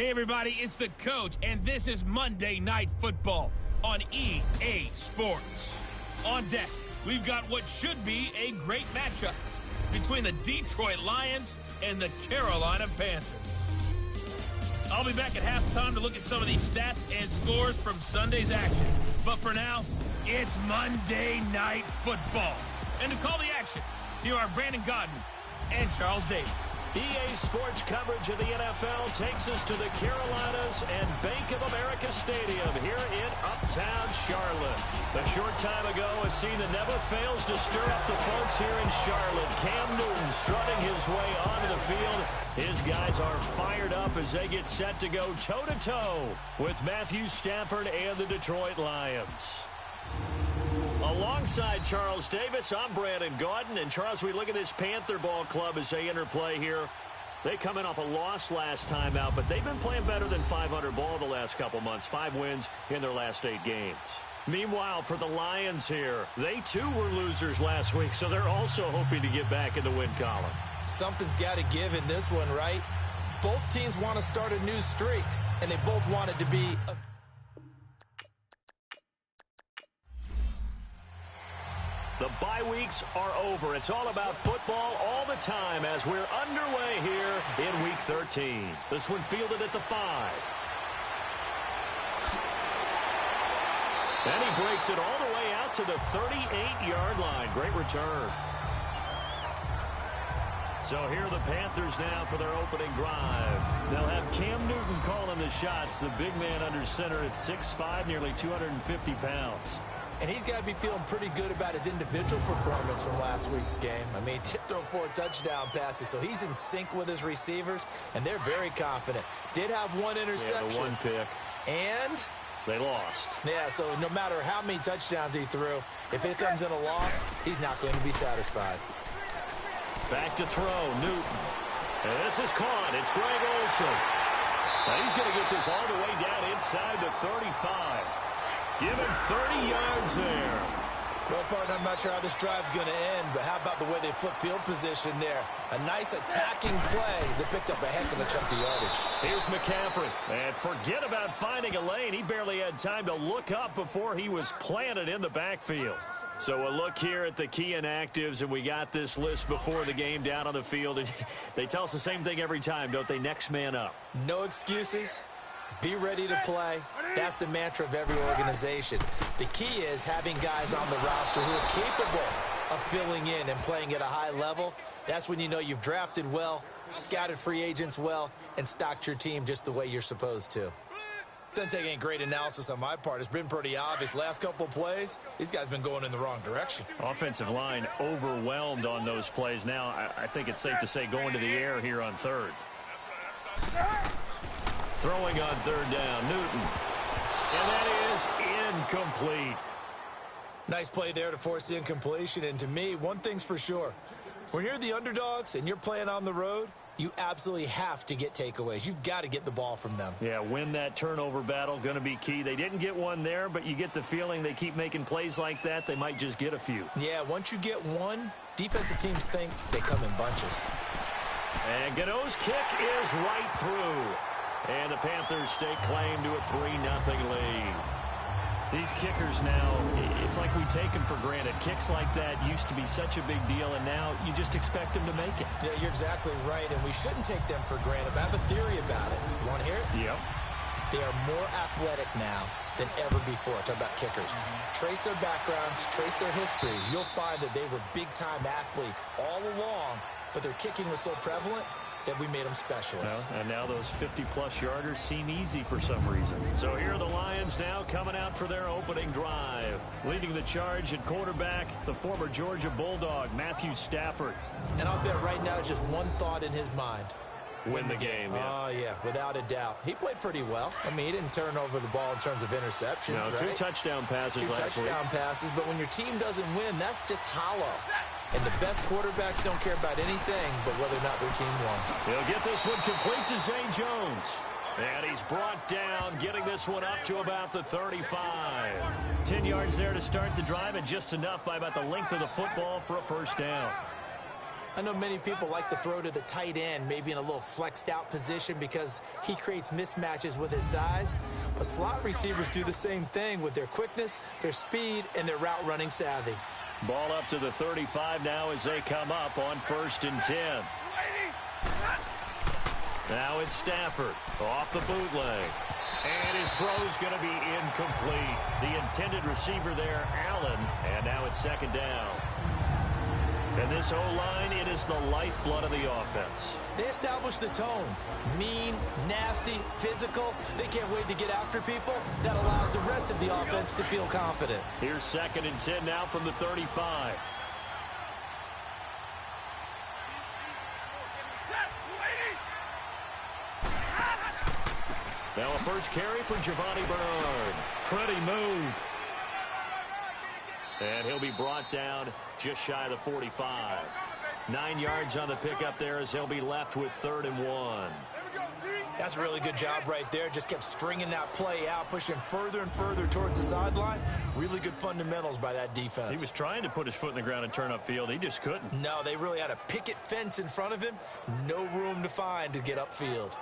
Hey everybody, it's the coach, and this is Monday Night Football on EA Sports. On deck, we've got what should be a great matchup between the Detroit Lions and the Carolina Panthers. I'll be back at halftime to look at some of these stats and scores from Sunday's action. But for now, it's Monday Night Football. And to call the action, here are Brandon Godden and Charles Davis. EA Sports coverage of the NFL takes us to the Carolinas and Bank of America Stadium here in Uptown Charlotte. A short time ago, a scene that never fails to stir up the folks here in Charlotte. Cam Newton strutting his way onto the field. His guys are fired up as they get set to go toe-to-toe with Matthew Stafford and the Detroit Lions. Alongside Charles Davis, I'm Brandon Gaudin. And Charles, we look at this Panther ball club as they interplay here. They come in off a loss last time out, but they've been playing better than 500 ball the last couple months. 5 wins in their last 8 games. Meanwhile, for the Lions here, they too were losers last week, so they're also hoping to get back in the win column. Something's got to give in this one, right? Both teams want to start a new streak, and they both want it to be a... The bye weeks are over. It's all about football all the time as we're underway here in Week 13. This one fielded at the 5. And he breaks it all the way out to the 38-yard line. Great return. So here are the Panthers now for their opening drive. They'll have Cam Newton calling the shots. The big man under center at 6'5", nearly 250 pounds. And he's got to be feeling pretty good about his individual performance from last week's game. I mean, he did throw 4 touchdown passes, so he's in sync with his receivers, and they're very confident. Did have 1 interception. Yeah, the 1 pick. And they lost. Yeah, so no matter how many touchdowns he threw, if it comes in a loss, he's not going to be satisfied. Back to throw, Newton. And this is caught. It's Greg Olsen. Now he's going to get this all the way down inside the 35. Give him 30 yards there. Well, partner, I'm not sure how this drive's going to end, but how about the way they flip field position there? A nice attacking play that picked up a heck of a chunk of yardage. Here's McCaffrey. And forget about finding a lane. He barely had time to look up before he was planted in the backfield. So a look here at the key inactives, and we got this list before the game down on the field. And they tell us the same thing every time, don't they? Next man up. No excuses. Be ready to play. That's the mantra of every organization. The key is having guys on the roster who are capable of filling in and playing at a high level. That's when you know you've drafted well, scouted free agents well, and stocked your team just the way you're supposed to. Doesn't take any great analysis on my part. It's been pretty obvious. Last couple of plays, these guys been going in the wrong direction. Offensive line overwhelmed on those plays. Now, I think it's safe to say going to the air here on third. Throwing on third down, Newton. And that is incomplete. Nice play there to force the incompletion. And to me, one thing's for sure. When you're the underdogs and you're playing on the road, you absolutely have to get takeaways. You've got to get the ball from them. Yeah, win that turnover battle, going to be key. They didn't get one there, but you get the feeling they keep making plays like that. They might just get a few. Yeah, once you get one, defensive teams think they come in bunches. And Gano's kick is right through. And the Panthers stake claim to a 3-0 lead. These kickers now, it's like we take them for granted. Kicks like that used to be such a big deal, and now you just expect them to make it. Yeah, you're exactly right, and we shouldn't take them for granted. But I have a theory about it. You want to hear it? Yep. They are more athletic now than ever before. Talk about kickers. Trace their backgrounds, trace their histories. You'll find that they were big-time athletes all along, but their kicking was so prevalent that we made them specialists. Well, and now those 50-plus yarders seem easy for some reason. So here are the Lions now coming out for their opening drive. Leading the charge at quarterback, the former Georgia Bulldog, Matthew Stafford. And I'll bet right now just one thought in his mind. Win the game, yeah. Oh, yeah, without a doubt. He played pretty well. I mean, he didn't turn over the ball in terms of interceptions, no, right? 2 touchdown passes last week. 2 touchdown passes, but when your team doesn't win, that's just hollow. And the best quarterbacks don't care about anything but whether or not their team won. He'll get this one complete to Zay Jones. And he's brought down, getting this one up to about the 35. 10 yards there to start the drive, and just enough by about the length of the football for a first down. I know many people like to throw to the tight end, maybe in a little flexed out position because he creates mismatches with his size. But slot receivers do the same thing with their quickness, their speed, and their route running savvy. Ball up to the 35 now as they come up on 1st and 10. Now it's Stafford off the bootleg. And his throw's going to be incomplete. The intended receiver there, Allen. And now it's 2nd down. And this O-line, it is the lifeblood of the offense. They establish the tone. Mean, nasty, physical. They can't wait to get after people. That allows the rest of the offense to feel confident. Here's 2nd and 10 now from the 35. Now a first carry for Giovanni Bernard. Pretty move. And he'll be brought down just shy of the 45. 9 yards on the pickup there as he'll be left with 3rd and 1. That's a really good job right there. Just kept stringing that play out, pushing further and further towards the sideline. Really good fundamentals by that defense. He was trying to put his foot in the ground and turn upfield. He just couldn't. No, they really had a picket fence in front of him. No room to find to get upfield.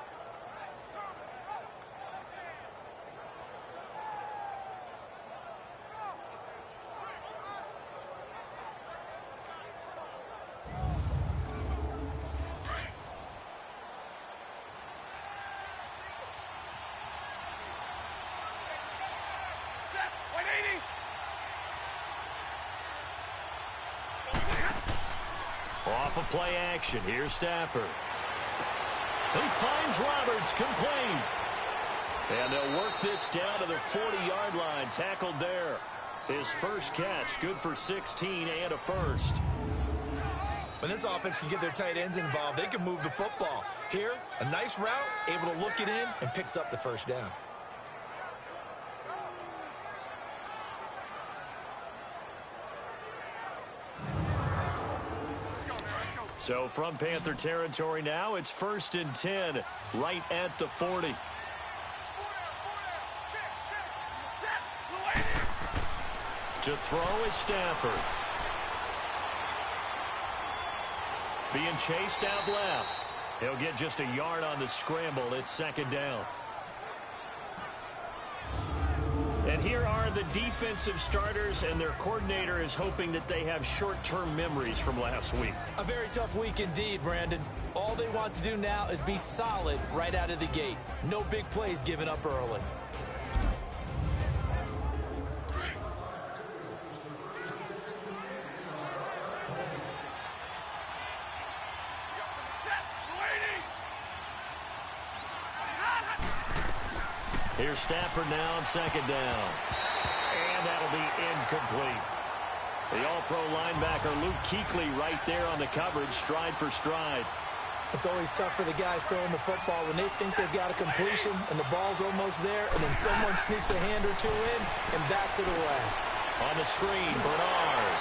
Off of play action. Here's Stafford. He finds Roberts complete. And they'll work this down to the 40-yard line. Tackled there. His first catch. Good for 16 and a first. When this offense can get their tight ends involved, they can move the football. Here, a nice route, able to look it in, and picks up the first down. So from Panther territory now, it's 1st and 10, right at the 40. To throw is Stafford. Being chased out left. He'll get just a yard on the scramble. It's 2nd down. And here are the defensive starters, and their coordinator is hoping that they have short-term memories from last week. A very tough week indeed, Brandon. All they want to do now is be solid right out of the gate. No big plays given up early. Here's Stafford now on 2nd down. And that'll be incomplete. The all-pro linebacker Luke Kuechly right there on the coverage, stride for stride. It's always tough for the guys throwing the football when they think they've got a completion and the ball's almost there, and then someone sneaks a hand or two in and bats it away. On the screen, Bernard.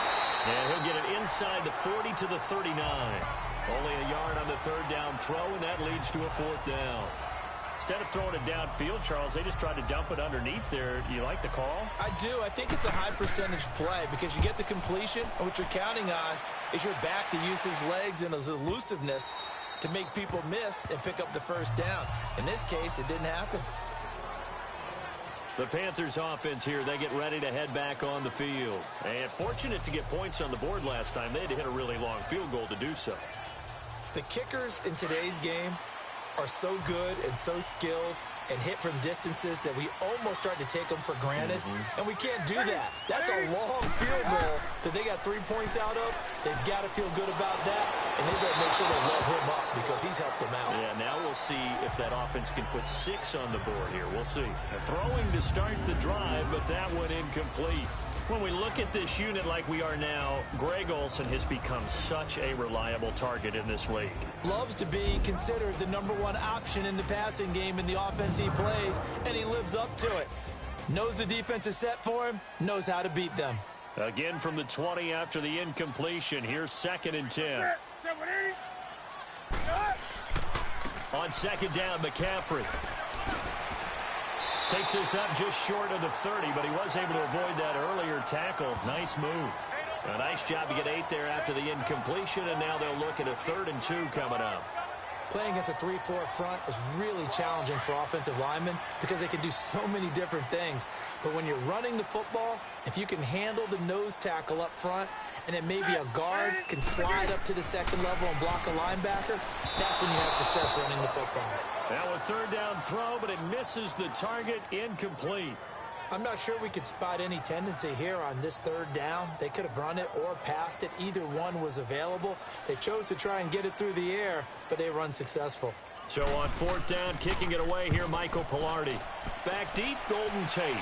And he'll get it inside the 40 to the 39. Only a yard on the 3rd down throw, and that leads to a 4th down. Instead of throwing it downfield, Charles, they just tried to dump it underneath there. You like the call? I do. I think it's a high percentage play because you get the completion, and what you're counting on is your back to use his legs and his elusiveness to make people miss and pick up the first down. In this case, it didn't happen. The Panthers offense here, they get ready to head back on the field. And fortunate to get points on the board last time. They had to hit a really long field goal to do so. The kickers in today's game are so good and so skilled and hit from distances that we almost start to take them for granted. And we can't do that. That's a long field goal that they got 3 points out of. They've got to feel good about that, and they better make sure they load him up because he's helped them out. Yeah, now we'll see if that offense can put 6 on the board here. We'll see. Throwing to start the drive, but that one incomplete. When we look at this unit like we are now, Greg Olsen has become such a reliable target in this league. Loves to be considered the #1 option in the passing game in the offense he plays, and he lives up to it. Knows the defense is set for him, knows how to beat them. Again from the 20 after the incompletion. Here's 2nd and 10. On 2nd down, McCaffrey. Takes this up just short of the 30, but he was able to avoid that earlier tackle. Nice move. A nice job to get 8 there after the incompletion, and now they'll look at a 3rd and 2 coming up. Playing against a 3-4 front is really challenging for offensive linemen because they can do so many different things. But when you're running the football, if you can handle the nose tackle up front, and then maybe a guard can slide up to the second level and block a linebacker, that's when you have success running the football. Now a 3rd down throw, but it misses the target, incomplete. I'm not sure we could spot any tendency here on this 3rd down. They could have run it or passed it. Either one was available. They chose to try and get it through the air, but they were unsuccessful. So on 4th down, kicking it away here, Michael Pilardi. Back deep, Golden Tate.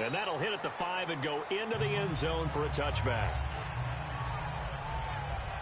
And that'll hit at the 5 and go into the end zone for a touchback.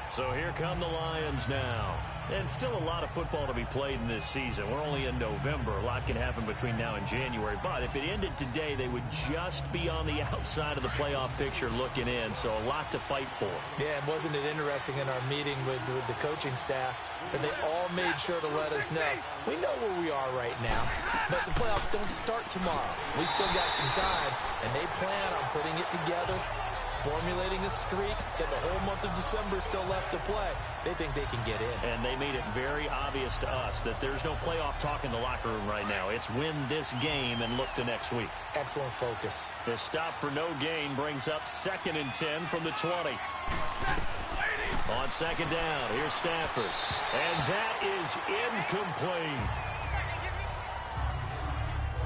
So here come the Lions now. And still a lot of football to be played in this season. We're only in November. A lot can happen between now and January. But if it ended today, they would just be on the outside of the playoff picture looking in. So a lot to fight for. Yeah, and wasn't it interesting in our meeting with the coaching staff that they all made sure to let us know, we know where we are right now, but the playoffs don't start tomorrow. We still got some time, and they plan on putting it together, formulating a streak, get the whole month of December still left to play. They think they can get in. And they made it very obvious to us that there's no playoff talk in the locker room right now. It's win this game and look to next week. Excellent focus. This stop for no gain brings up 2nd and 10 from the 20. On 2nd down, here's Stafford. And that is incomplete.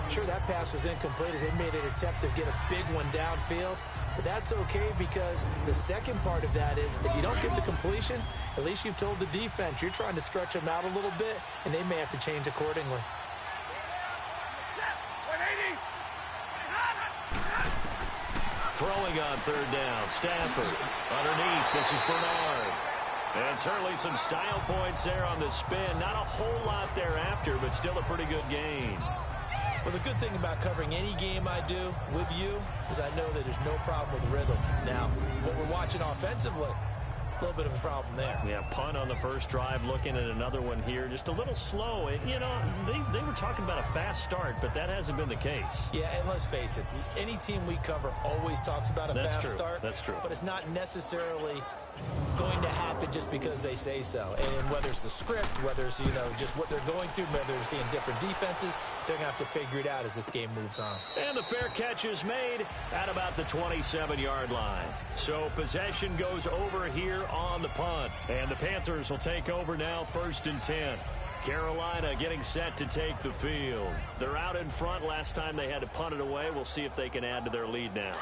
Sure, that pass was incomplete as they made an attempt to get a big one downfield. But that's okay because the second part of that is if you don't get the completion, at least you've told the defense you're trying to stretch them out a little bit, and they may have to change accordingly. Throwing on 3rd down, Stafford. Underneath, this is Bernard. And certainly some style points there on the spin. Not a whole lot thereafter, but still a pretty good gain. Well, the good thing about covering any game I do with you is I know that there's no problem with rhythm. Now, what we're watching offensively, a little bit of a problem there. Yeah, punt on the first drive, looking at another one here. Just a little slow. You know, they were talking about a fast start, but that hasn't been the case. Yeah, and let's face it, any team we cover always talks about a fast start. That's true. But it's not necessarily going to happen just because they say so. And whether it's the script, whether it's, just what they're going through, whether they're seeing different defenses, they're going to have to figure it out as this game moves on. And the fair catch is made at about the 27-yard line. So possession goes over here on the punt. And the Panthers will take over now, 1st and 10. Carolina getting set to take the field. They're out in front. Last time they had to punt it away. We'll see if they can add to their lead now.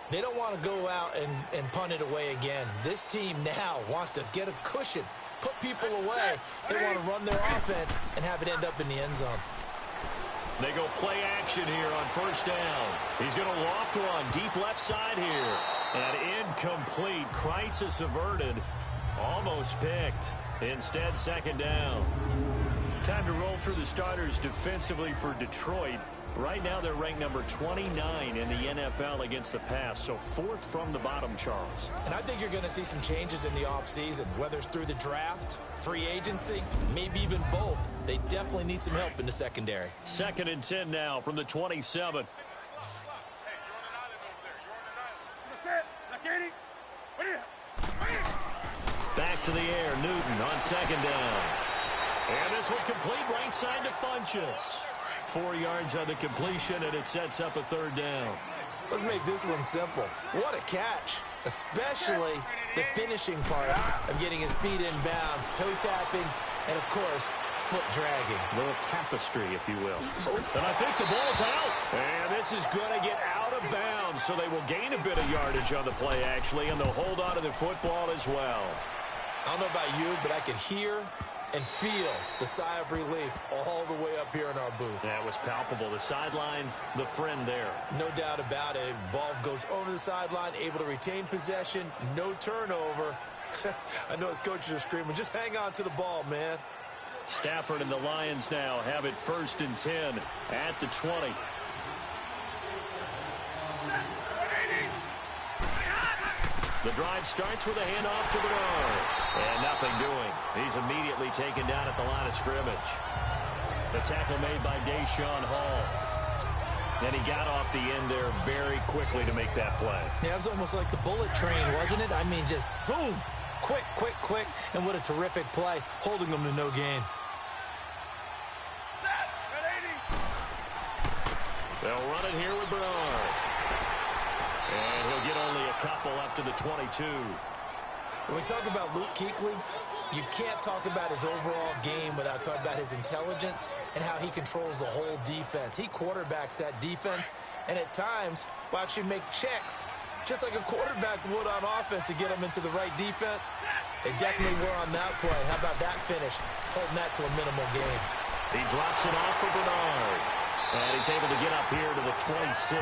They don't want to go out and punt it away again. This team now wants to get a cushion, put people away. They want to run their offense and have it end up in the end zone. They go play action here on 1st down. He's going to loft one deep left side here. And incomplete. Crisis averted. Almost picked. Instead, 2nd down. Time to roll through the starters defensively for Detroit. Right now, they're ranked number 29 in the NFL against the pass, so 4th from the bottom, Charles. And I think you're going to see some changes in the offseason, whether it's through the draft, free agency, maybe even both. They definitely need some help in the secondary. 2nd and 10 now from the 27. Back to the air, Newton on 2nd down. And this one complete right side to Funchess. 4 yards on the completion, and it sets up a 3rd down. Let's make this one simple. What a catch, especially the finishing part of getting his feet in bounds, toe tapping, and, of course, foot dragging. A little tapestry, if you will. And I think the ball's out. And this is going to get out of bounds, so they will gain a bit of yardage on the play, actually, and they'll hold on to the football as well. I don't know about you, but I could hear and feel the sigh of relief all the way up here in our booth. That was palpable. The sideline, the friend there. No doubt about it. Ball goes over the sideline, able to retain possession, no turnover. I know his coaches are screaming, just hang on to the ball, man. Stafford and the Lions now have it 1st and 10 at the 20. The drive starts with a handoff to Bernard. And nothing doing. He's immediately taken down at the line of scrimmage. The tackle made by Deshaun Hall. And he got off the end there very quickly to make that play. Yeah, it was almost like the bullet train, wasn't it? I mean, just zoom. Quick, quick, quick. And what a terrific play, holding them to no gain. They'll run it here with Bernard. And he'll get only a couple up to the 22. When we talk about Luke Kuechly, you can't talk about his overall game without talking about his intelligence and how he controls the whole defense. He quarterbacks that defense, and at times will actually make checks, just like a quarterback would on offense, to get them into the right defense. They definitely were on that play. How about that finish? Holding that to a minimal gain. He drops it off for Bernard. And he's able to get up here to the 26.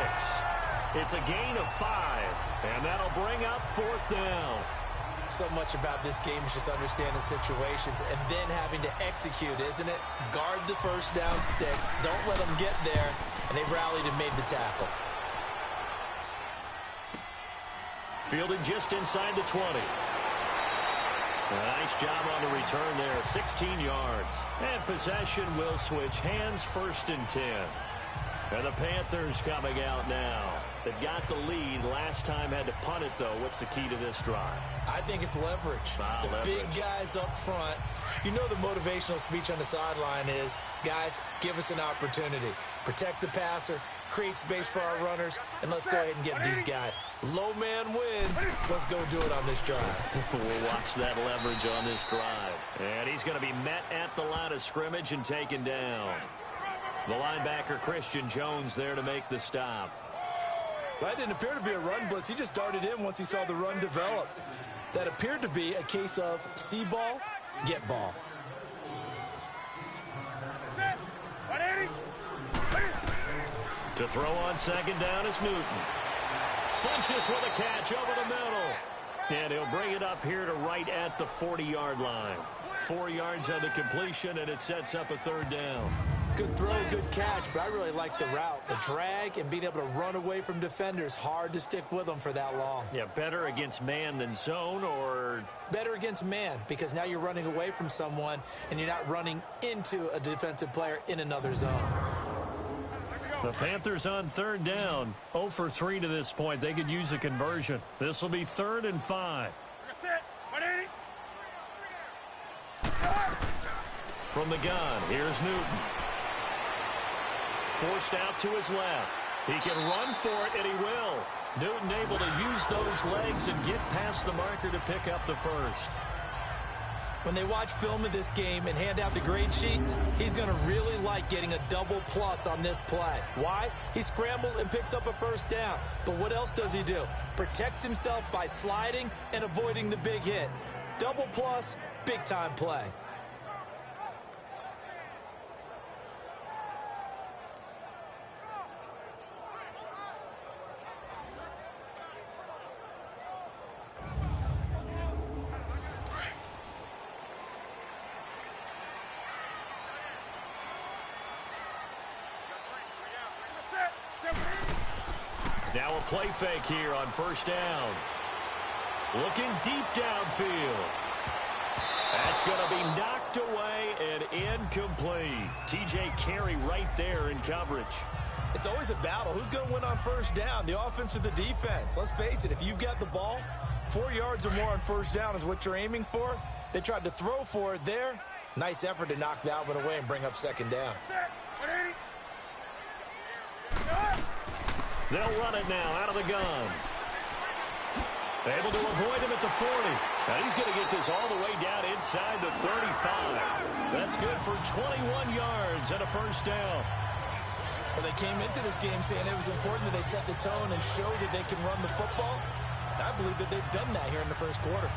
It's a gain of 5, and that'll bring up 4th down. So much about this game is just understanding situations and then having to execute, isn't it? Guard the first down sticks. Don't let them get there. And they rallied and made the tackle. Fielded just inside the 20. A nice job on the return there, 16 yards. And possession will switch hands, 1st and 10. And the Panthers coming out now. They've got the lead. Last time had to punt it, though. What's the key to this drive? I think it's leverage. Leverage. Big guys up front. You know the motivational speech on the sideline is, guys, give us an opportunity. Protect the passer, create space for our runners, and let's go ahead and get these guys. Low man wins. Let's go do it on this drive. We'll watch that leverage on this drive. And he's going to be met at the line of scrimmage and taken down. The linebacker, Christian Jones, there to make the stop. Well, that didn't appear to be a run blitz. He just darted in once he saw the run develop. That appeared to be a case of see ball, get ball. To throw on 2nd down is Newton. Funches with a catch over the middle. And he'll bring it up here to right at the 40-yard line. 4 yards on the completion, and it sets up a 3rd down. Good throw, good catch, but I really like the route. The drag and being able to run away from defenders. Hard to stick with them for that long. Yeah, better against man than zone, or? Better against man, because now you're running away from someone and you're not running into a defensive player in another zone. The Panthers on 3rd down. 0 for 3 to this point. They could use a conversion. This will be 3rd and 5. From the gun, here's Newton. Forced out to his left. He can run for it, and he will. Newton able to use those legs and get past the marker to pick up the 1st. When they watch film of this game and hand out the grade sheets, he's going to really like getting a double plus on this play. Why? He scrambles and picks up a 1st down. But what else does he do? Protects himself by sliding and avoiding the big hit. Double plus, big-time play. Now a play fake here on 1st down. Looking deep downfield. That's going to be knocked away and incomplete. T.J. Carey right there in coverage. It's always a battle. Who's going to win on 1st down, the offense or the defense? Let's face it, if you've got the ball, 4 yards or more on 1st down is what you're aiming for. They tried to throw for it there. Nice effort to knock that one away and bring up 2nd down. They'll run it now out of the gun. Able to avoid him at the 40. Now he's going to get this all the way down inside the 35. That's good for 21 yards and a 1st down. Well, they came into this game saying it was important that they set the tone and show that they can run the football. And I believe that they've done that here in the 1st quarter.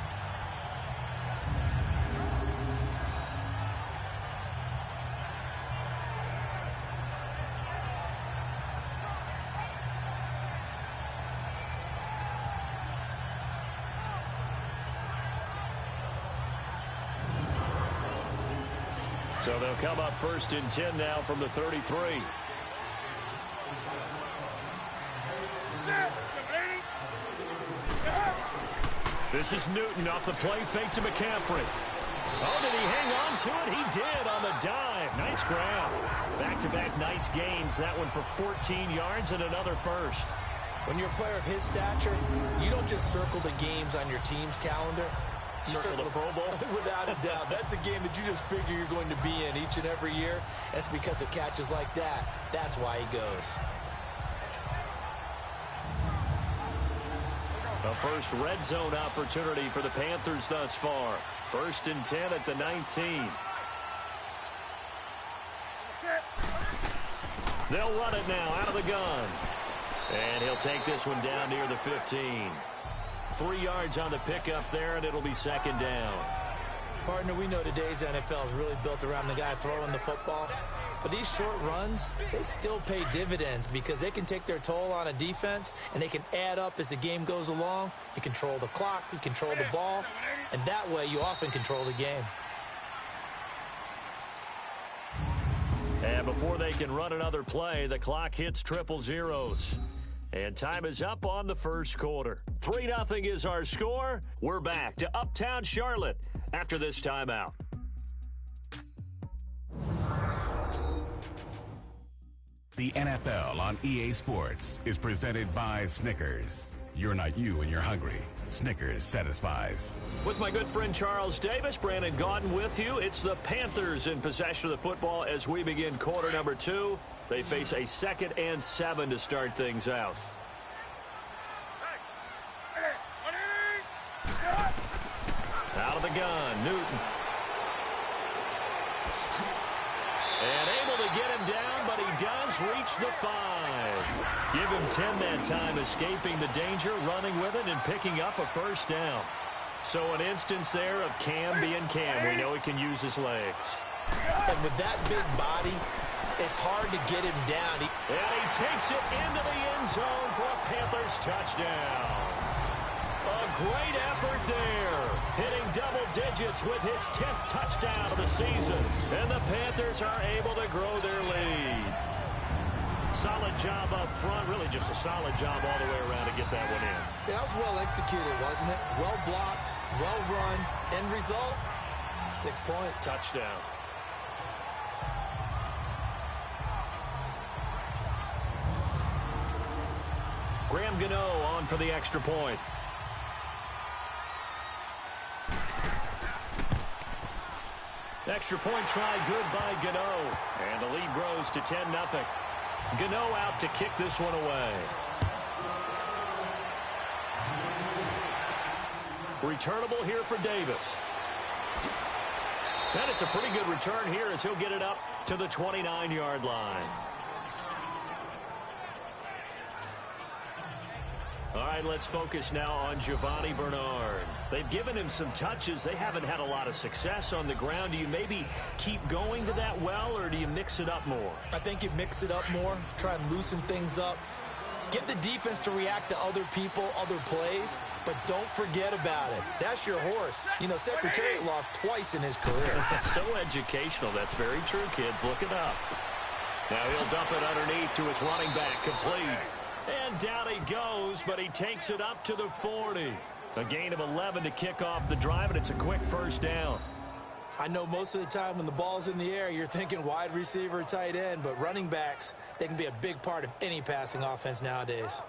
So they'll come up 1st and 10 now from the 33. This is Newton off the play fake to McCaffrey. Oh, did he hang on to it? He did on the dive. Nice grab. Back back-to-back nice gains. That one for 14 yards and another first. When you're a player of his stature, you don't just circle the games on your team's calendar. You circle the Pro Bowl? Without a doubt. That's a game that you just figure you're going to be in each and every year. That's because of catches like that. That's why he goes. A first red zone opportunity for the Panthers thus far. 1st and 10 at the 19. They'll run it now out of the gun. And he'll take this one down near the 15. 3 yards on the pickup there, and it'll be 2nd down. Partner, we know today's NFL is really built around the guy throwing the football. But these short runs, they still pay dividends because they can take their toll on a defense, and they can add up as the game goes along. You control the clock, you control the ball, and that way you often control the game. And before they can run another play, the clock hits triple zeros. And time is up on the first quarter. 3-0 is our score. We're back to Uptown Charlotte after this timeout. The NFL on EA Sports is presented by Snickers. You're not you when you're hungry. Snickers satisfies. With my good friend Charles Davis, Brandon Gaudin with you. It's the Panthers in possession of the football as we begin quarter number 2. They face a 2nd and 7 to start things out. Out of the gun, Newton. And able to get him down, but he does reach the 5. Give him 10 that time, escaping the danger, running with it, and picking up a first down. So an instance there of Cam being Cam. We know he can use his legs. And with that big body, it's hard to get him down. And he takes it into the end zone for a Panthers touchdown. A great effort there. Hitting double digits with his 10th touchdown of the season. And the Panthers are able to grow their lead. Solid job up front. Really just a solid job all the way around to get that one in. Yeah, that was well executed, wasn't it? Well blocked, well run. End result, 6 points. Touchdown. Graham Gano on for the extra point. Extra point try good by Gano. And the lead grows to 10-0. Gano out to kick this one away. Returnable here for Davis. And it's a pretty good return here as he'll get it up to the 29-yard line. All right, let's focus now on Giovanni Bernard. They've given him some touches. They haven't had a lot of success on the ground. Do you maybe keep going to that well, or do you mix it up more? I think you mix it up more, try and loosen things up. Get the defense to react to other people, other plays, but don't forget about it. That's your horse. You know, Secretariat lost twice in his career. So educational. That's very true, kids. Look it up. Now he'll dump it underneath to his running back, complete. And down he goes, but he takes it up to the 40. A gain of 11 to kick off the drive, and it's a quick first down. I know most of the time when the ball's in the air, you're thinking wide receiver, tight end, but running backs, they can be a big part of any passing offense nowadays.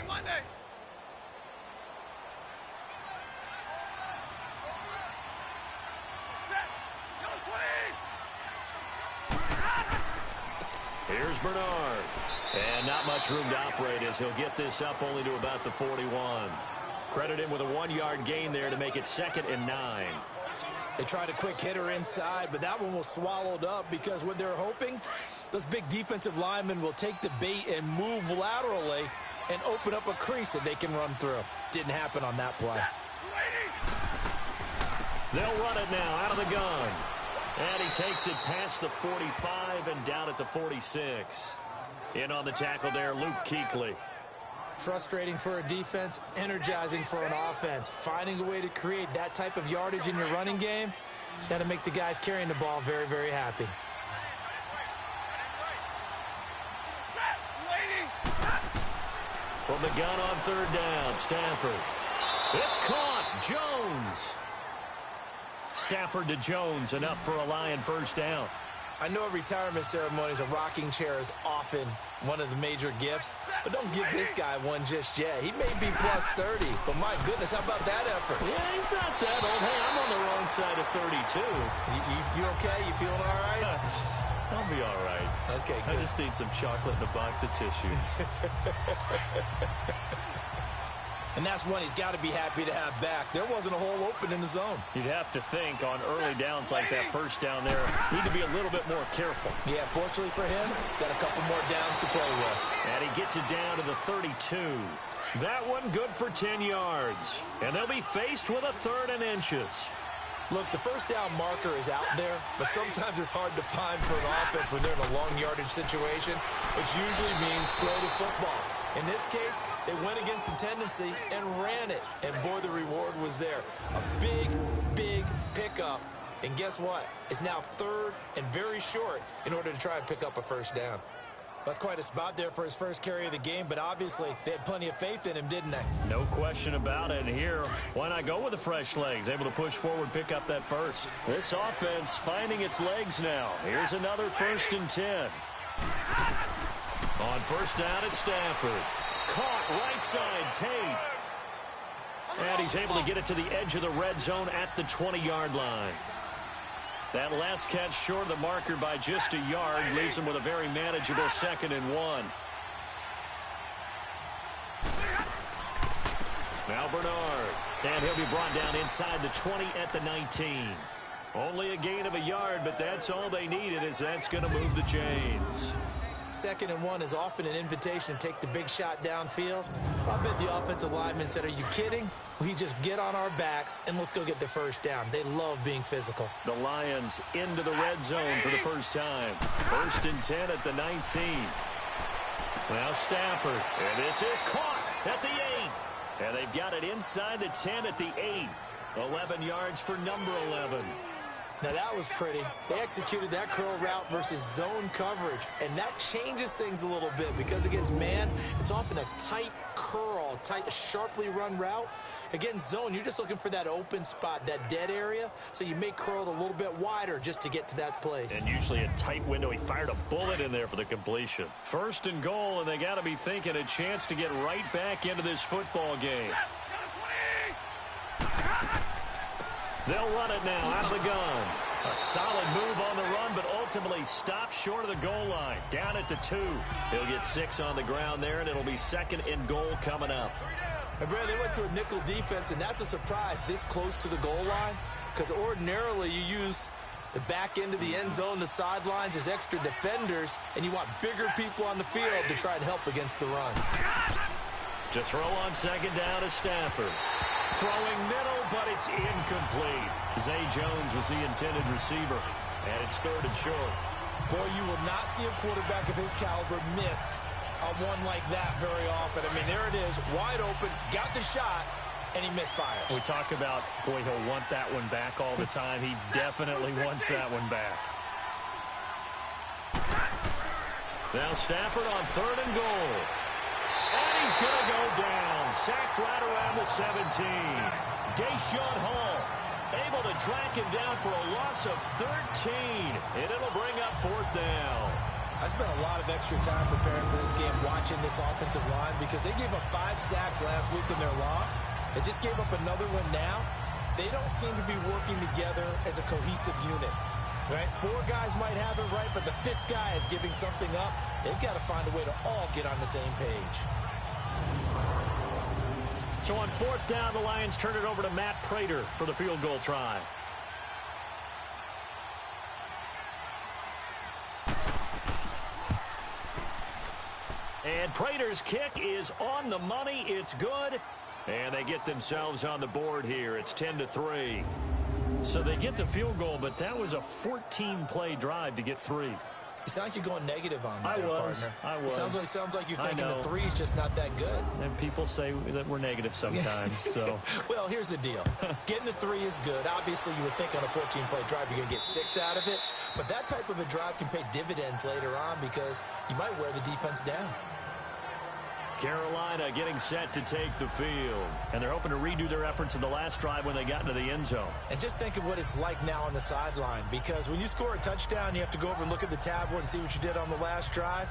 Monday. Here's Bernard. And not much room to operate as he'll get this up only to about the 41. Credit him with a 1-yard gain there to make it 2nd and 9. They tried a quick hitter inside, but that one was swallowed up because what they're hoping, those big defensive linemen will take the bait and move laterally and open up a crease that they can run through. Didn't happen on that play. They'll run it now out of the gun. And he takes it past the 45 and down at the 46. In on the tackle there, Luke Kuechly. Frustrating for a defense, energizing for an offense. Finding a way to create that type of yardage in your running game, that'll make the guys carrying the ball very, very happy. From the gun on third down, Stafford. It's caught. Jones. Stafford to Jones, enough for a Lion first down. I know at retirement ceremonies, a rocking chair is often one of the major gifts, but don't give this guy one just yet. He may be plus 30, but my goodness, how about that effort? Yeah, he's not that old. Hey, I'm on the wrong side of 32. You okay? You feeling all right? I'll be all right. Okay, good. I just need some chocolate and a box of tissues. And that's one he's got to be happy to have back. There wasn't a hole open in the zone. You'd have to think on early downs like that first down there, need to be a little bit more careful. Yeah, fortunately for him, got a couple more downs to play with. And he gets it down to the 32. That one good for 10 yards. And they'll be faced with a 3rd and inches. Look, the first down marker is out there, but sometimes it's hard to find for an offense when they're in a long yardage situation, which usually means throw the football. In this case, they went against the tendency and ran it. And, boy, the reward was there. A big, big pickup. And guess what? It's now 3rd and very short in order to try and pick up a first down. That's quite a spot there for his first carry of the game, but obviously they had plenty of faith in him, didn't they? No question about it. And here, why not go with the fresh legs? Able to push forward, pick up that first. This offense finding its legs now. Here's another 1st and 10. On first down at Stafford. Caught right side, Tate. And he's able to get it to the edge of the red zone at the 20-yard line. That last catch short of the marker by just a yard leaves him with a very manageable 2nd and 1. Now Bernard. And he'll be brought down inside the 20 at the 19. Only a gain of a yard, but that's all they needed, as that's going to move the chains. 2nd and 1 is often an invitation to take the big shot downfield. I bet the offensive lineman said, are you kidding? We just get on our backs and let's go get the first down. They love being physical. The Lions into the red zone for the first time. 1st and 10 at the 19. Now Stafford. And this is caught at the 8. And they've got it inside the 10 at the 8. 11 yards for number 11. Now that was pretty. They executed that curl route versus zone coverage, and that changes things a little bit because against man, it's often a tight curl, tight, sharply run route. Against zone, you're just looking for that open spot, that dead area, so you may curl it a little bit wider just to get to that place. And usually a tight window. He fired a bullet in there for the completion. 1st and goal, and they got to be thinking a chance to get right back into this football game. They'll run it now out of the gun. A solid move on the run, but ultimately stopped short of the goal line. Down at the 2. He'll get 6 on the ground there, and it'll be 2nd and goal coming up. And Brad, they went to a nickel defense, and that's a surprise this close to the goal line, because ordinarily you use the back end of the end zone, the sidelines as extra defenders, and you want bigger people on the field to try and help against the run. To throw on 2nd down is Stafford. Throwing middle, but it's incomplete. Zay Jones was the intended receiver, and it's 3rd and short. Boy, you will not see a quarterback of his caliber miss a one like that very often. I mean, there it is, wide open, got the shot, and he misfires. We talk about, boy, he'll want that one back all the time. He definitely wants that one back. Now Stafford on 3rd and goal. And he's going to go down. Sacked right around the 17. Deshaun Hall able to track him down for a loss of 13. And it'll bring up 4th down. I spent a lot of extra time preparing for this game, watching this offensive line, because they gave up 5 sacks last week in their loss. They just gave up another one now. They don't seem to be working together as a cohesive unit. Right? 4 guys might have it right, but the 5th guy is giving something up. They've got to find a way to all get on the same page. So on 4th down, the Lions turn it over to Matt Prater for the field goal try. And Prater's kick is on the money. It's good. And they get themselves on the board here. It's 10-3. So they get the field goal, but that was a 14-play drive to get 3. You sound like you're going negative on me there, partner. I was. It sounds like you're thinking the three's just not that good. And people say that we're negative sometimes. So, well, here's the deal. Getting the three is good. Obviously, you would think on a 14-play drive you're going to get 6 out of it. But that type of a drive can pay dividends later on because you might wear the defense down. Carolina getting set to take the field. And they're hoping to redo their efforts in the last drive when they got into the end zone. And just think of what it's like now on the sideline, because when you score a touchdown, you have to go over and look at the tablet and see what you did on the last drive.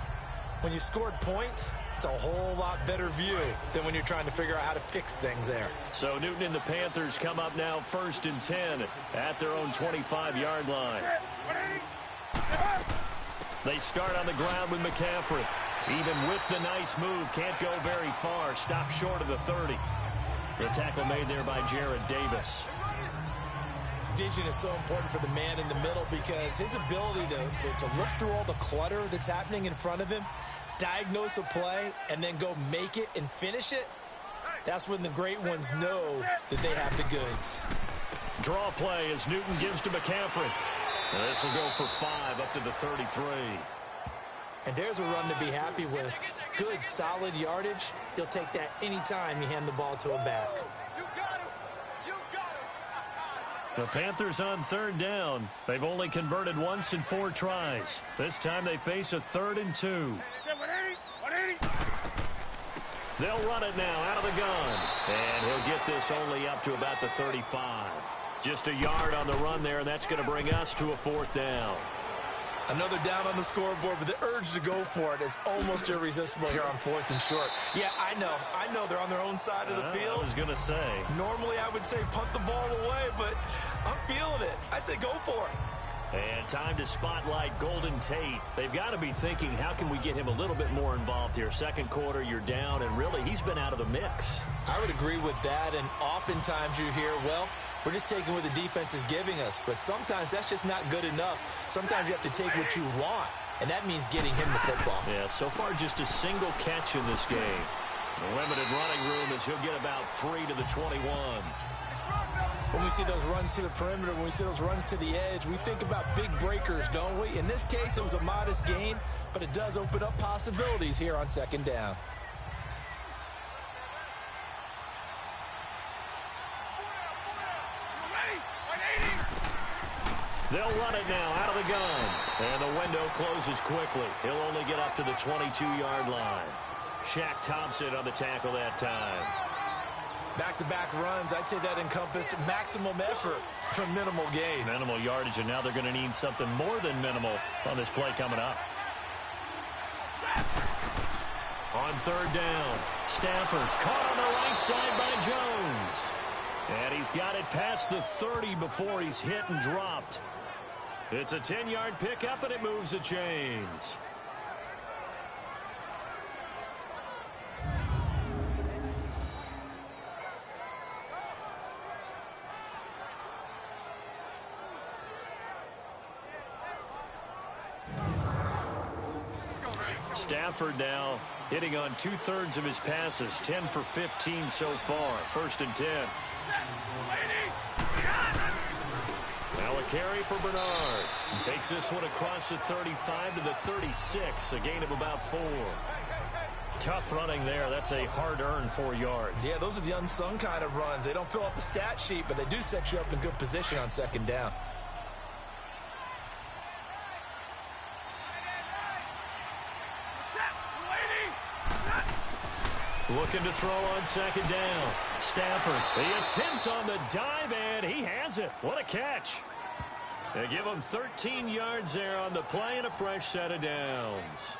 When you scored points, it's a whole lot better view than when you're trying to figure out how to fix things there. So Newton and the Panthers come up now 1st and 10 at their own 25-yard line. They start on the ground with McCaffrey. Even with the nice move, can't go very far. Stopped short of the 30. The tackle made there by Jared Davis. Vision is so important for the man in the middle because his ability to look through all the clutter that's happening in front of him, diagnose a play, and then go make it and finish it, that's when the great ones know that they have the goods. Draw play as Newton gives to McCaffrey. This will go for 5 up to the 33. And there's a run to be happy with. Good, solid yardage. He'll take that anytime you hand the ball to him back. The Panthers on 3rd down. They've only converted once in 4 tries. This time they face a 3rd and 2. They'll run it now out of the gun. And he'll get this only up to about the 35. Just a yard on the run there, and that's going to bring us to a 4th down. Another down on the scoreboard, but the urge to go for it is almost irresistible here on 4th and short. Yeah, I know they're on their own side of the field. I was going to say. Normally I would say punt the ball away, but I'm feeling it. I say go for it. And time to spotlight Golden Tate. They've got to be thinking, how can we get him a little bit more involved here? Second quarter, you're down, and really, he's been out of the mix. I would agree with that, and oftentimes you hear, well, we're just taking what the defense is giving us. But sometimes that's just not good enough. Sometimes you have to take what you want, and that means getting him the football. Yeah, so far just a single catch in this game. The limited running room as he'll get about 3 to the 21. When we see those runs to the perimeter, when we see those runs to the edge, we think about big breakers, don't we? In this case, it was a modest gain, but it does open up possibilities here on 2nd down. They'll run it now out of the gun. And the window closes quickly. He'll only get up to the 22-yard line. Shaq Thompson on the tackle that time. Back-to-back runs, I'd say that encompassed maximum effort for minimal gain. Minimal yardage, and now they're going to need something more than minimal on this play coming up. On 3rd down, Stafford caught on the right side by Jones. And he's got it past the 30 before he's hit and dropped. It's a 10-yard pickup, and it moves the chains. Stafford now hitting on 2/3 of his passes, 10 for 15 so far. 1st and 10. Now a carry for Bernard. Takes this one across the 35 to the 36, a gain of about 4. Tough running there. That's a hard-earned 4 yards. Yeah, those are the unsung kind of runs. They don't fill up the stat sheet, but they do set you up in good position on 2nd down. Looking to throw on 2nd down. Stafford, the attempt on the dive, and he has it. What a catch. They give him 13 yards there on the play and a fresh set of downs.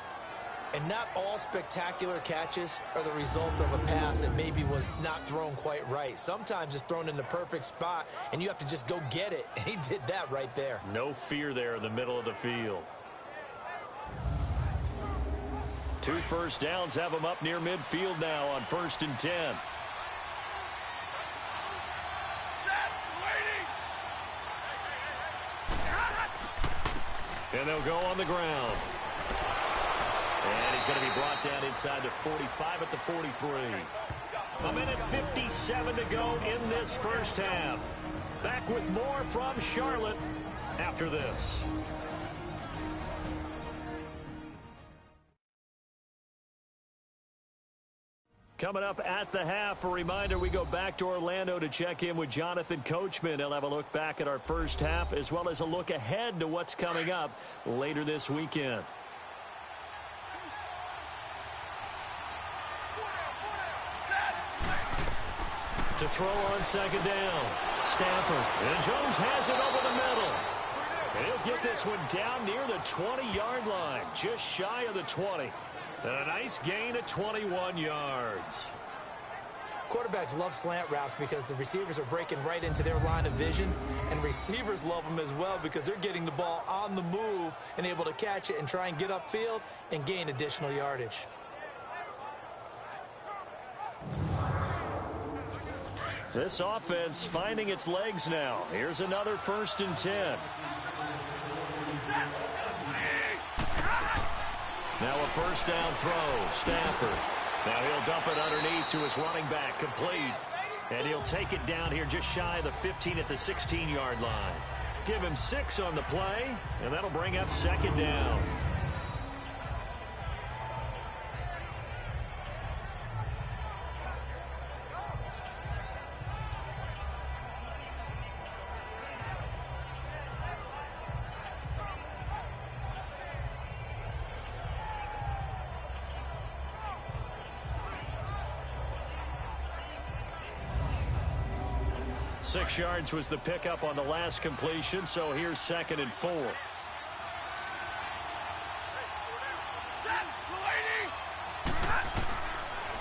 And not all spectacular catches are the result of a pass that maybe was not thrown quite right. Sometimes it's thrown in the perfect spot, and you have to just go get it. And he did that right there. No fear there in the middle of the field. 2 first downs have him up near midfield now on 1st and 10. And they'll go on the ground. And he's going to be brought down inside the 45 at the 43. A minute 57 to go in this first half. Back with more from Charlotte after this. Coming up at the half, a reminder, we go back to Orlando to check in with Jonathan Coachman. He'll have a look back at our first half as well as a look ahead to what's coming up later this weekend. To throw on second down, Stafford. And Jones has it over the middle. And he'll get this one down near the 20-yard line, just shy of the 20. And a nice gain of 21 yards. Quarterbacks love slant routes because the receivers are breaking right into their line of vision, and receivers love them as well because they're getting the ball on the move and able to catch it and try and get upfield and gain additional yardage. This offense finding its legs now. Here's another 1st and 10. Now a first down throw, Stafford. Now he'll dump it underneath to his running back, complete. And he'll take it down here just shy of the 15 at the 16-yard line. Give him 6 on the play, and that'll bring up second down. Six yards was the pickup on the last completion, so here's 2nd and 4.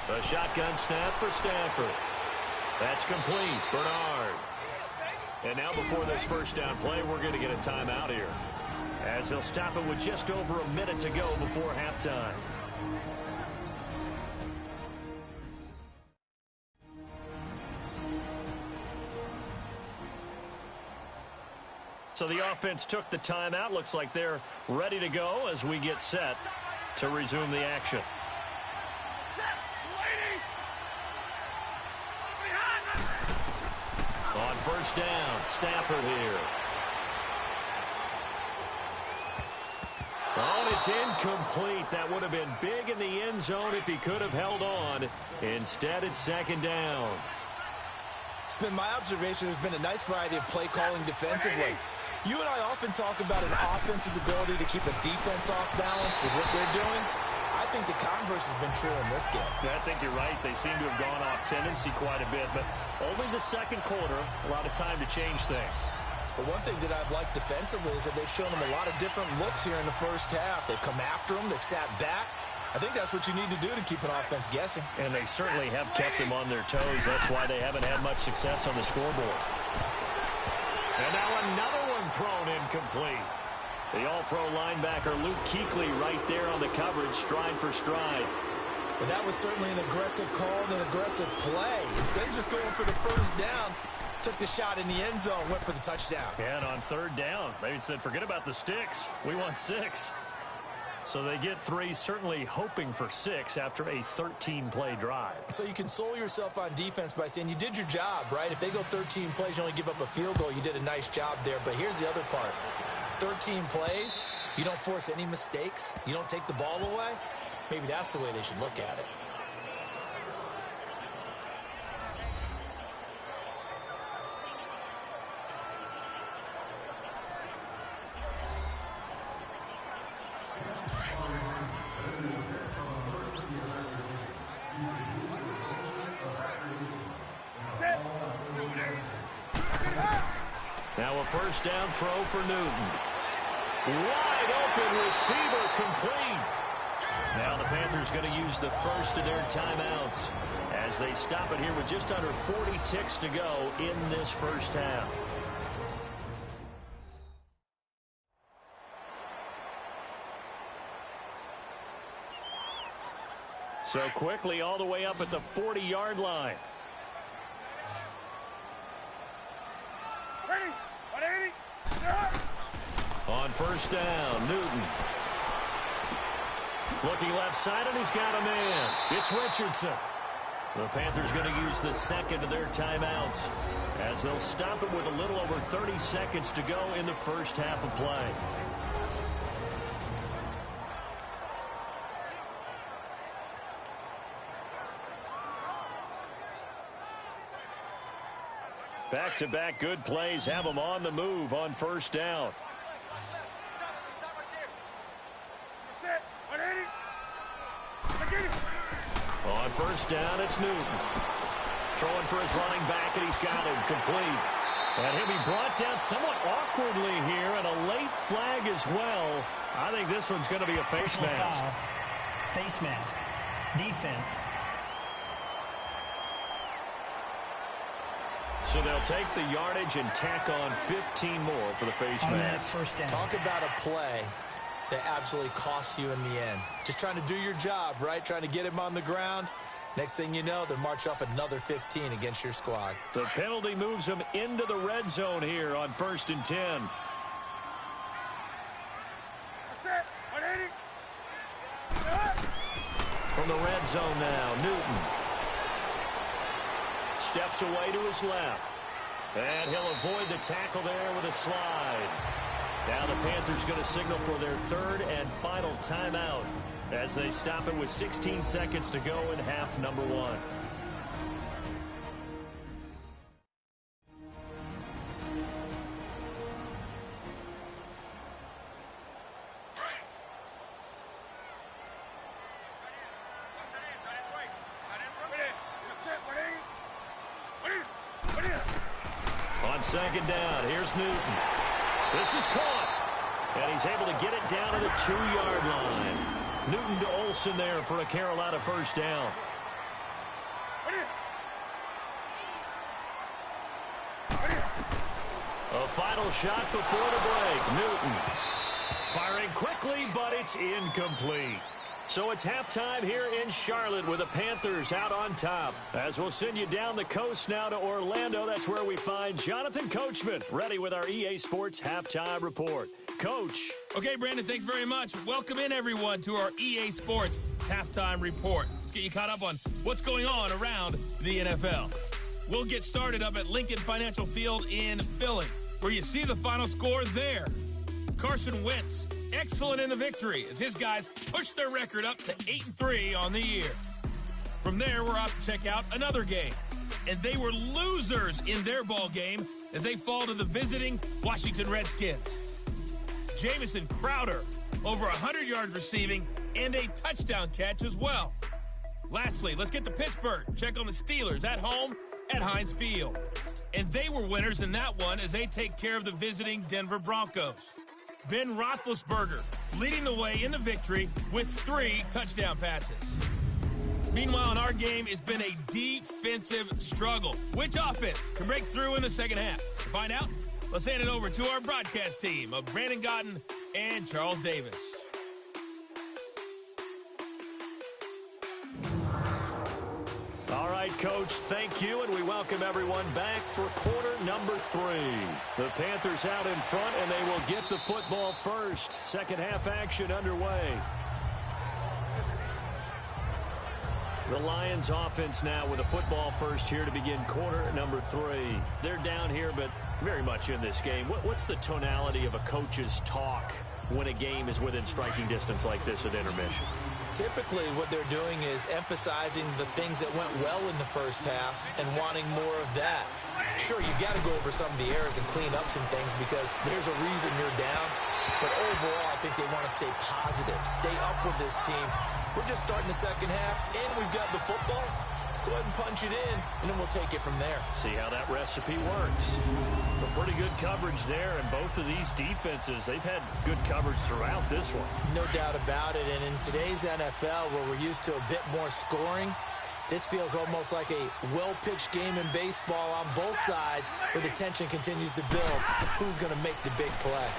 The shotgun snap for Stafford. That's complete. Bernard. And now before this first down play, we're going to get a timeout here, as they'll stop it with just over a minute to go before halftime. So the offense took the timeout. Looks like they're ready to go as we get set to resume the action. On first down, Stafford here. Oh, and it's incomplete. That would have been big in the end zone if he could have held on. Instead, it's 2nd down. It's been my observation there's been a nice variety of play calling defensively. You and I often talk about an offense's ability to keep a defense off balance with what they're doing. I think the converse has been true in this game. Yeah, I think you're right. They seem to have gone off tendency quite a bit, but only the second quarter, a lot of time to change things. But one thing that I've liked defensively is that they've shown them a lot of different looks here in the first half. They've come after them. They've sat back. I think that's what you need to do to keep an offense guessing. And they certainly have kept them on their toes. That's why they haven't had much success on the scoreboard. And now another one thrown incomplete. The all-pro linebacker Luke Kuechly right there on the coverage, stride for stride. But that was certainly an aggressive call and an aggressive play. Instead of just going for the first down, took the shot in the end zone, went for the touchdown. And on 3rd down, they said, forget about the sticks. We want 6. So they get 3, certainly hoping for 6 after a 13-play drive. So you console yourself on defense by saying you did your job, right? If they go 13 plays, you only give up a field goal. You did a nice job there. But here's the other part. 13 plays, you don't force any mistakes. You don't take the ball away. Maybe that's the way they should look at it. Now a first down throw for Newton. Wide open receiver, complete. Now the Panthers going to use the first of their timeouts as they stop it here with just under 40 ticks to go in this first half. So quickly all the way up at the 40-yard line. On first down, Newton. Looking left side, and he's got a man. It's Richardson. The Panthers going to use the second of their timeouts as they'll stop it with a little over 30 seconds to go in the first half of play. Back-to-back good plays have them on the move on first down. On first down, it's Newton. Throwing for his running back, and he's got him complete. And he'll be brought down somewhat awkwardly here, and a late flag as well. I think this one's going to be a face mask. Foul. Face mask. Defense. So they'll take the yardage and tack on 15 more for the face mask. First down. Talk about a play that absolutely costs you in the end. Just trying to do your job, right? Trying to get him on the ground. Next thing you know, they're marching off another 15 against your squad. The penalty moves them into the red zone here on 1st and 10. From the red zone now, Newton steps away to his left. And he'll avoid the tackle there with a slide. Now the Panthers going to signal for their third and final timeout as they stop it with 16 seconds to go in half number 1. On second down, here's Newton. This is caught, and he's able to get it down to the 2-yard line. Newton to Olsen there for a Carolina first down. A final shot before the break. Newton firing quickly, but it's incomplete. So it's halftime here in Charlotte with the Panthers out on top. As we'll send you down the coast now to Orlando, that's where we find Jonathan Coachman ready with our EA Sports Halftime Report. Coach. Okay, Brandon, thanks very much. Welcome in, everyone, to our EA Sports Halftime Report. Let's get you caught up on what's going on around the NFL. We'll get started up at Lincoln Financial Field in Philly, where you see the final score there. Carson Wentz, excellent in the victory as his guys push their record up to 8-3 on the year. From there, we're off to check out another game. And they were losers in their ball game as they fall to the visiting Washington Redskins. Jamison Crowder, over 100 yards receiving and a touchdown catch as well. Lastly, let's get to Pittsburgh. Check on the Steelers at home at Heinz Field. And they were winners in that one as they take care of the visiting Denver Broncos. Ben Roethlisberger leading the way in the victory with 3 touchdown passes. Meanwhile, in our game, it's been a defensive struggle. Which offense can break through in the second half? To find out, let's hand it over to our broadcast team of Brandon Gotten and Charles Davis. All right, Coach, thank you, and we welcome everyone back for quarter number 3. The Panthers out in front, and they will get the football first. Second half action underway. The Lions offense now with a football first here to begin quarter number 3. They're down here, but very much in this game. What's the tonality of a coach's talk when a game is within striking distance like this at intermission? Typically, what they're doing is emphasizing the things that went well in the first half and wanting more of that. Sure, you got to go over some of the errors and clean up some things because there's a reason you're down. But overall, I think they want to stay positive, stay up with this team. We're just starting the second half, and we've got the football. Let's go ahead and punch it in, and then we'll take it from there. See how that recipe works. A pretty good coverage there, and both of these defenses, they've had good coverage throughout this one. No doubt about it, and in today's NFL, where we're used to a bit more scoring, this feels almost like a well-pitched game in baseball on both sides where the tension continues to build. Who's going to make the big play?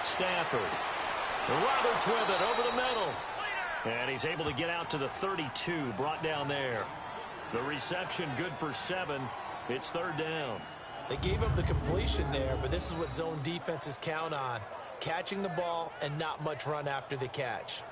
Stafford. Roberts with it over the middle. And he's able to get out to the 32, brought down there. The reception good for 7. It's third down. They gave up the completion there, but this is what zone defenses count on. Catching the ball and not much run after the catch.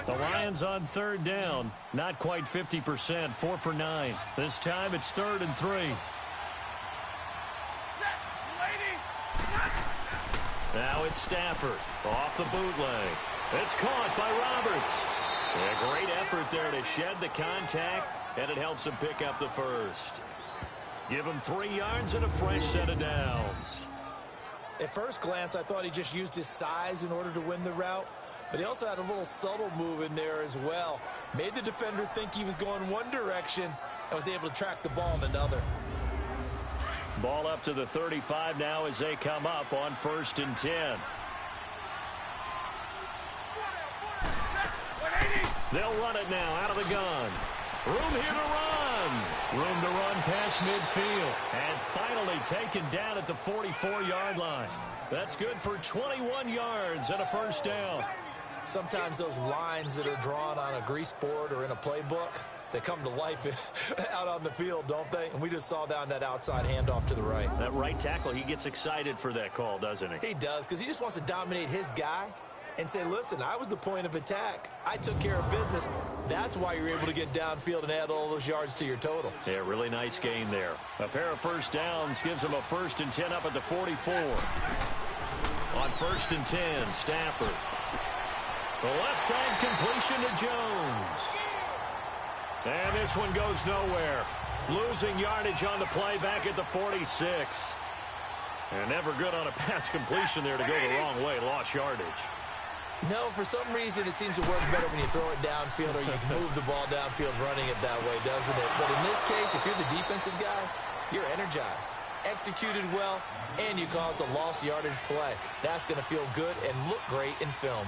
The Lions on third down. Not quite 50%, 4 for 9. This time it's 3rd and 3. Now it's Stafford off the bootleg. It's caught by Roberts. A great effort there to shed the contact, and it helps him pick up the first. Give him 3 yards and a fresh set of downs. At first glance, I thought he just used his size in order to win the route, but he also had a little subtle move in there as well. Made the defender think he was going one direction and was able to track the ball in another. Ball up to the 35 now as they come up on 1st and 10. They'll run it now out of the gun. Room here to run. Room to run past midfield. And finally taken down at the 44-yard line. That's good for 21 yards and a first down. Sometimes those lines that are drawn on a grease board or in a playbook, they come to life out on the field, don't they? And we just saw down that outside handoff to the right. That right tackle, he gets excited for that call, doesn't he? He does, because he just wants to dominate his guy and say, listen, I was the point of attack. I took care of business. That's why you're able to get downfield and add all those yards to your total. Yeah, really nice gain there. A pair of first downs gives him a 1st and 10 up at the 44. On 1st and 10, Stafford. The left side completion to Jones. And this one goes nowhere. Losing yardage on the play back at the 46. And never good on a pass completion there to go the wrong way. Lost yardage. No, for some reason it seems to work better when you throw it downfield or you move the ball downfield running it that way, doesn't it? But in this case, if you're the defensive guys, you're energized, executed well, and you caused a lost yardage play. That's going to feel good and look great in film.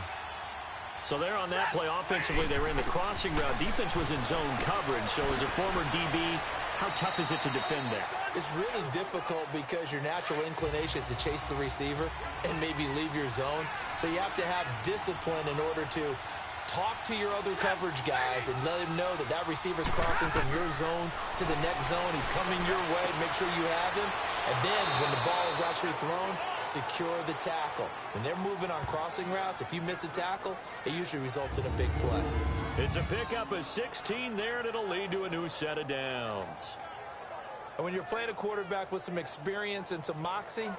So there on that play, offensively, they ran the crossing route. Defense was in zone coverage. So as a former DB, how tough is it to defend that? It's really difficult because your natural inclination is to chase the receiver and maybe leave your zone. So you have to have discipline in order to talk to your other coverage guys and let them know that that receiver's crossing from your zone to the next zone. He's coming your way. Make sure you have him. And then when the ball is actually thrown, secure the tackle. When they're moving on crossing routes, if you miss a tackle, it usually results in a big play. It's a pickup of 16 there, and it'll lead to a new set of downs. And when you're playing a quarterback with some experience and some moxie,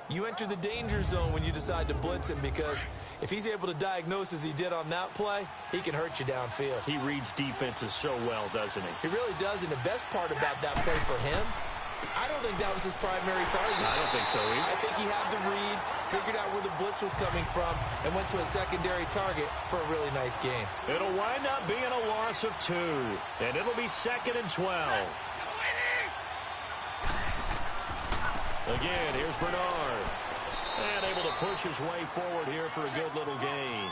you enter the danger zone when you decide to blitz him, because if he's able to diagnose as he did on that play, he can hurt you downfield. He reads defenses so well, doesn't he? He really does, and the best part about that play for him, I don't think that was his primary target. I don't think so either. I think he had the read, figured out where the blitz was coming from, and went to a secondary target for a really nice gain. It'll wind up being a loss of 2, and it'll be 2nd and 12. Again, here's Bernard. And able to push his way forward here for a good little gain.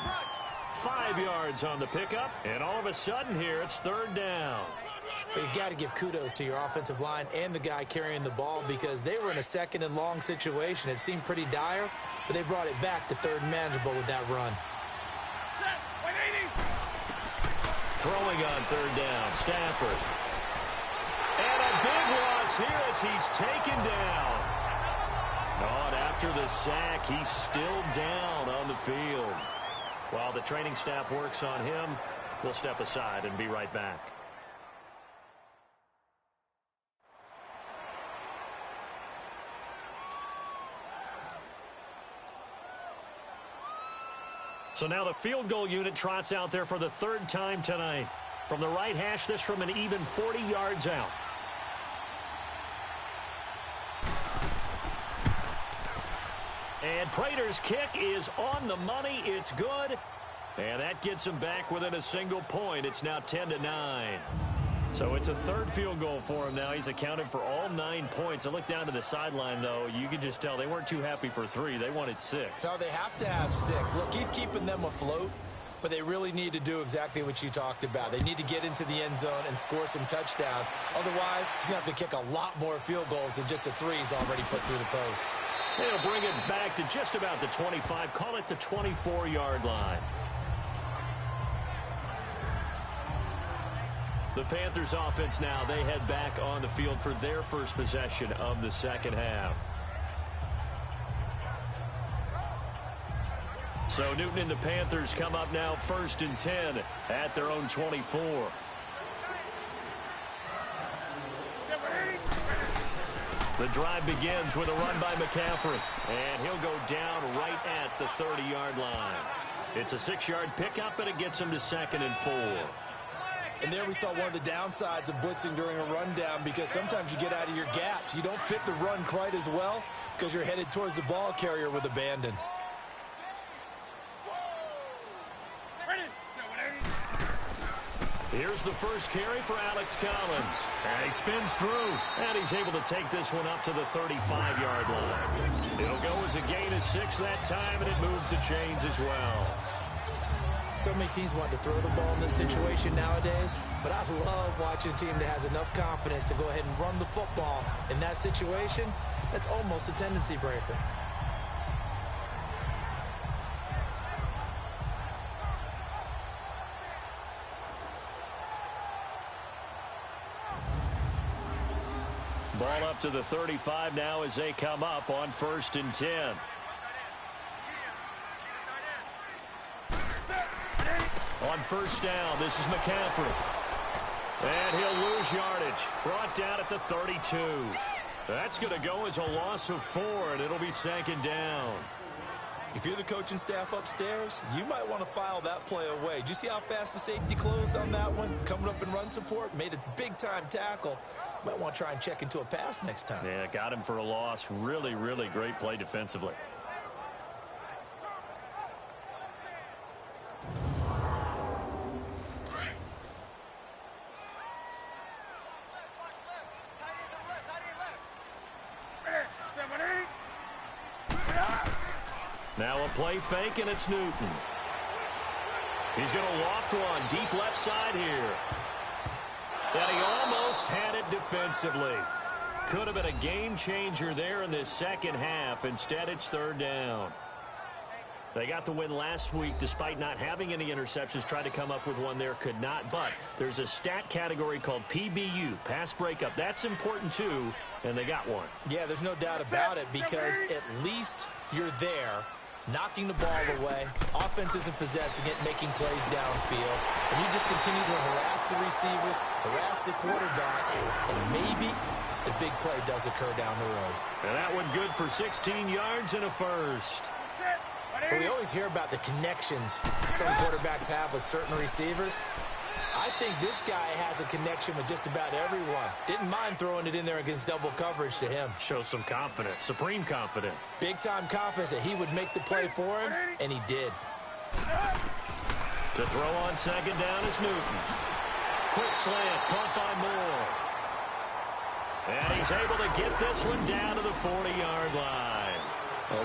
5 yards on the pickup, and all of a sudden here, it's 3rd down. But you got to give kudos to your offensive line and the guy carrying the ball, because they were in a 2nd and long situation. It seemed pretty dire, but they brought it back to 3rd and manageable with that run. Throwing on 3rd down, Stafford. And a big loss here as he's taken down. And after the sack, he's still down on the field. While the training staff works on him, we'll step aside and be right back. So now the field goal unit trots out there for the 3rd time tonight. From the right hash, this from an even 40 yards out. And Prater's kick is on the money. It's good. And that gets him back within a single point. It's now 10-9. So it's a 3rd field goal for him now. He's accounted for all 9 points. I look down to the sideline, though. You can just tell they weren't too happy for 3. They wanted 6. No, they have to have 6. Look, he's keeping them afloat, but they really need to do exactly what you talked about. They need to get into the end zone and score some touchdowns. Otherwise, he's going to have to kick a lot more field goals than just the 3s already put through the posts. They'll bring it back to just about the 25. Call it the 24-yard line. The Panthers offense now, they head back on the field for their first possession of the second half. So Newton and the Panthers come up now 1st and 10 at their own 24. The drive begins with a run by McCaffrey, and he'll go down right at the 30-yard line. It's a 6-yard pickup, and it gets him to 2nd and 4. And there we saw one of the downsides of blitzing during a rundown, because sometimes you get out of your gaps. You don't fit the run quite as well because you're headed towards the ball carrier with abandon. Here's the first carry for Alex Collins. And he spins through, and he's able to take this one up to the 35-yard line. It'll go as a gain of 6 that time, and it moves the chains as well. So many teams want to throw the ball in this situation nowadays, but I love watching a team that has enough confidence to go ahead and run the football in that situation. That's almost a tendency breaker. Ball up to the 35 now as they come up on 1st and 10. On 1st down, this is McCaffrey. And he'll lose yardage. Brought down at the 32. That's going to go as a loss of 4, and it'll be 2nd down. If you're the coaching staff upstairs, you might want to file that play away. Do you see how fast the safety closed on that one? Coming up in run support, made a big-time tackle. Might want to try and check into a pass next time. Yeah, got him for a loss. Really, really great play defensively. Now a play fake, and it's Newton. He's going to loft one deep left side here. And he almost had it defensively. Could have been a game changer there in this second half. Instead, it's 3rd down. They got the win last week despite not having any interceptions. Tried to come up with one there, could not. But there's a stat category called PBU, pass breakup. That's important too, and they got one. Yeah, there's no doubt about it, because at least you're there, knocking the ball away. Offense isn't possessing it, making plays downfield. And you just continue to harass the receivers, harass the quarterback, and maybe the big play does occur down the road. And that one good for 16 yards and a first. But we always hear about the connections some quarterbacks have with certain receivers. I think this guy has a connection with just about everyone. Didn't mind throwing it in there against double coverage to him. Shows some confidence, supreme confidence. Big-time confidence that he would make the play for him, and he did. To throw on 2nd down is Newton. Quick slant, caught by Moore. And he's able to get this one down to the 40-yard line.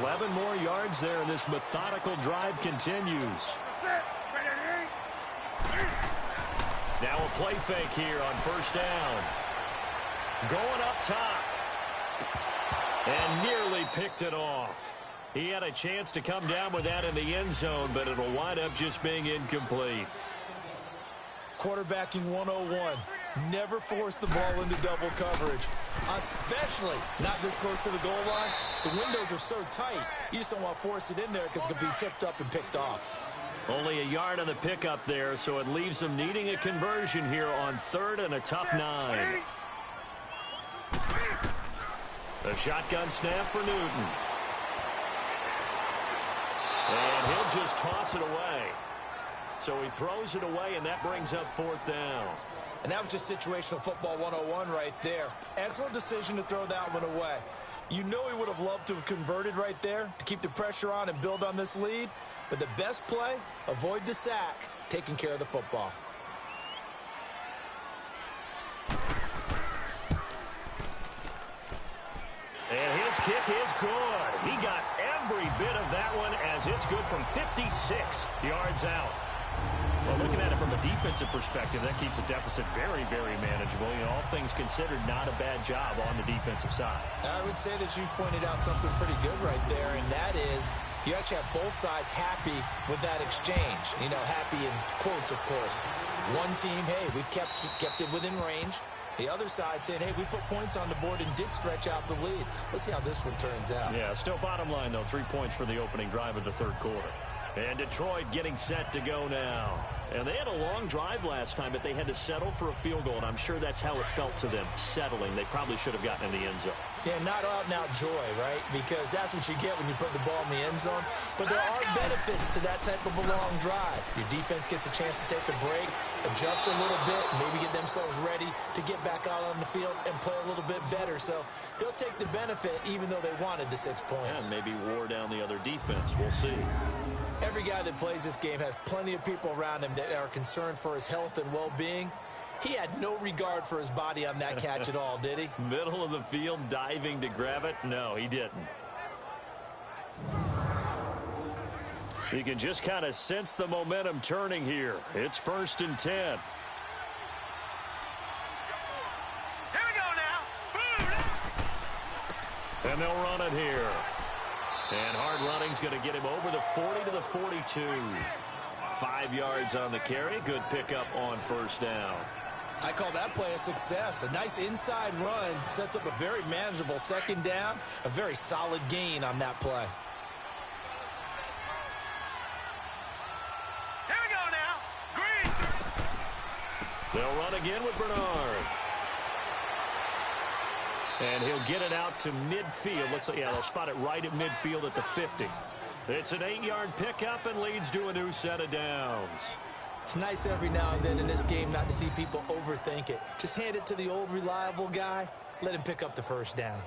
11 more yards there, and this methodical drive continues. Now a play fake here on 1st down. Going up top. And nearly picked it off. He had a chance to come down with that in the end zone, but it'll wind up just being incomplete. Quarterbacking 101. Never force the ball into double coverage, especially not this close to the goal line. The windows are so tight, you just don't want to force it in there because it could be tipped up and picked off. Only a yard on the pickup there, so it leaves them needing a conversion here on 3rd and a tough 9. A shotgun snap for Newton. And he'll just toss it away. So he throws it away, and that brings up 4th down. And that was just situational football 101 right there. Excellent decision to throw that one away. You know he would have loved to have converted right there to keep the pressure on and build on this lead. But the best play, avoid the sack, taking care of the football. And his kick is good. He got every bit of that one as it's good from 56 yards out. Well, looking at it from a defensive perspective, that keeps the deficit very, very manageable. You know, all things considered, not a bad job on the defensive side. I would say that you've pointed out something pretty good right there, and that is you actually have both sides happy with that exchange. You know, happy in quotes, of course. One team, hey, we've kept it within range. The other side saying, hey, we put points on the board and did stretch out the lead. Let's see how this one turns out. Yeah, still bottom line, though, 3 points for the opening drive of the 3rd quarter. And Detroit getting set to go now. And they had a long drive last time, but they had to settle for a field goal, and I'm sure that's how it felt to them, settling. They probably should have gotten in the end zone. Yeah, not out-and-out joy, right? Because that's what you get when you put the ball in the end zone. But there are benefits to that type of a long drive. Your defense gets a chance to take a break, adjust a little bit, maybe get themselves ready to get back out on the field and play a little bit better. So they'll take the benefit even though they wanted the 6 points. And maybe wore down the other defense. We'll see. Every guy that plays this game has plenty of people around him that are concerned for his health and well-being. He had no regard for his body on that catch at all, did he? Middle of the field, diving to grab it? No, he didn't. You can just kind of sense the momentum turning here. It's 1st and 10. Here we go now. Boom. And they'll run it here. And hard running's going to get him over the 40 to the 42. 5 yards on the carry. Good pickup on 1st down. I call that play a success. A nice inside run sets up a very manageable 2nd down. A very solid gain on that play. Here we go now. Green. They'll run again with Bernard. And he'll get it out to midfield. Looks like, yeah, they'll spot it right at midfield at the 50. It's an 8-yard pickup and leads to a new set of downs. It's nice every now and then in this game not to see people overthink it. Just hand it to the old reliable guy. Let him pick up the 1st down.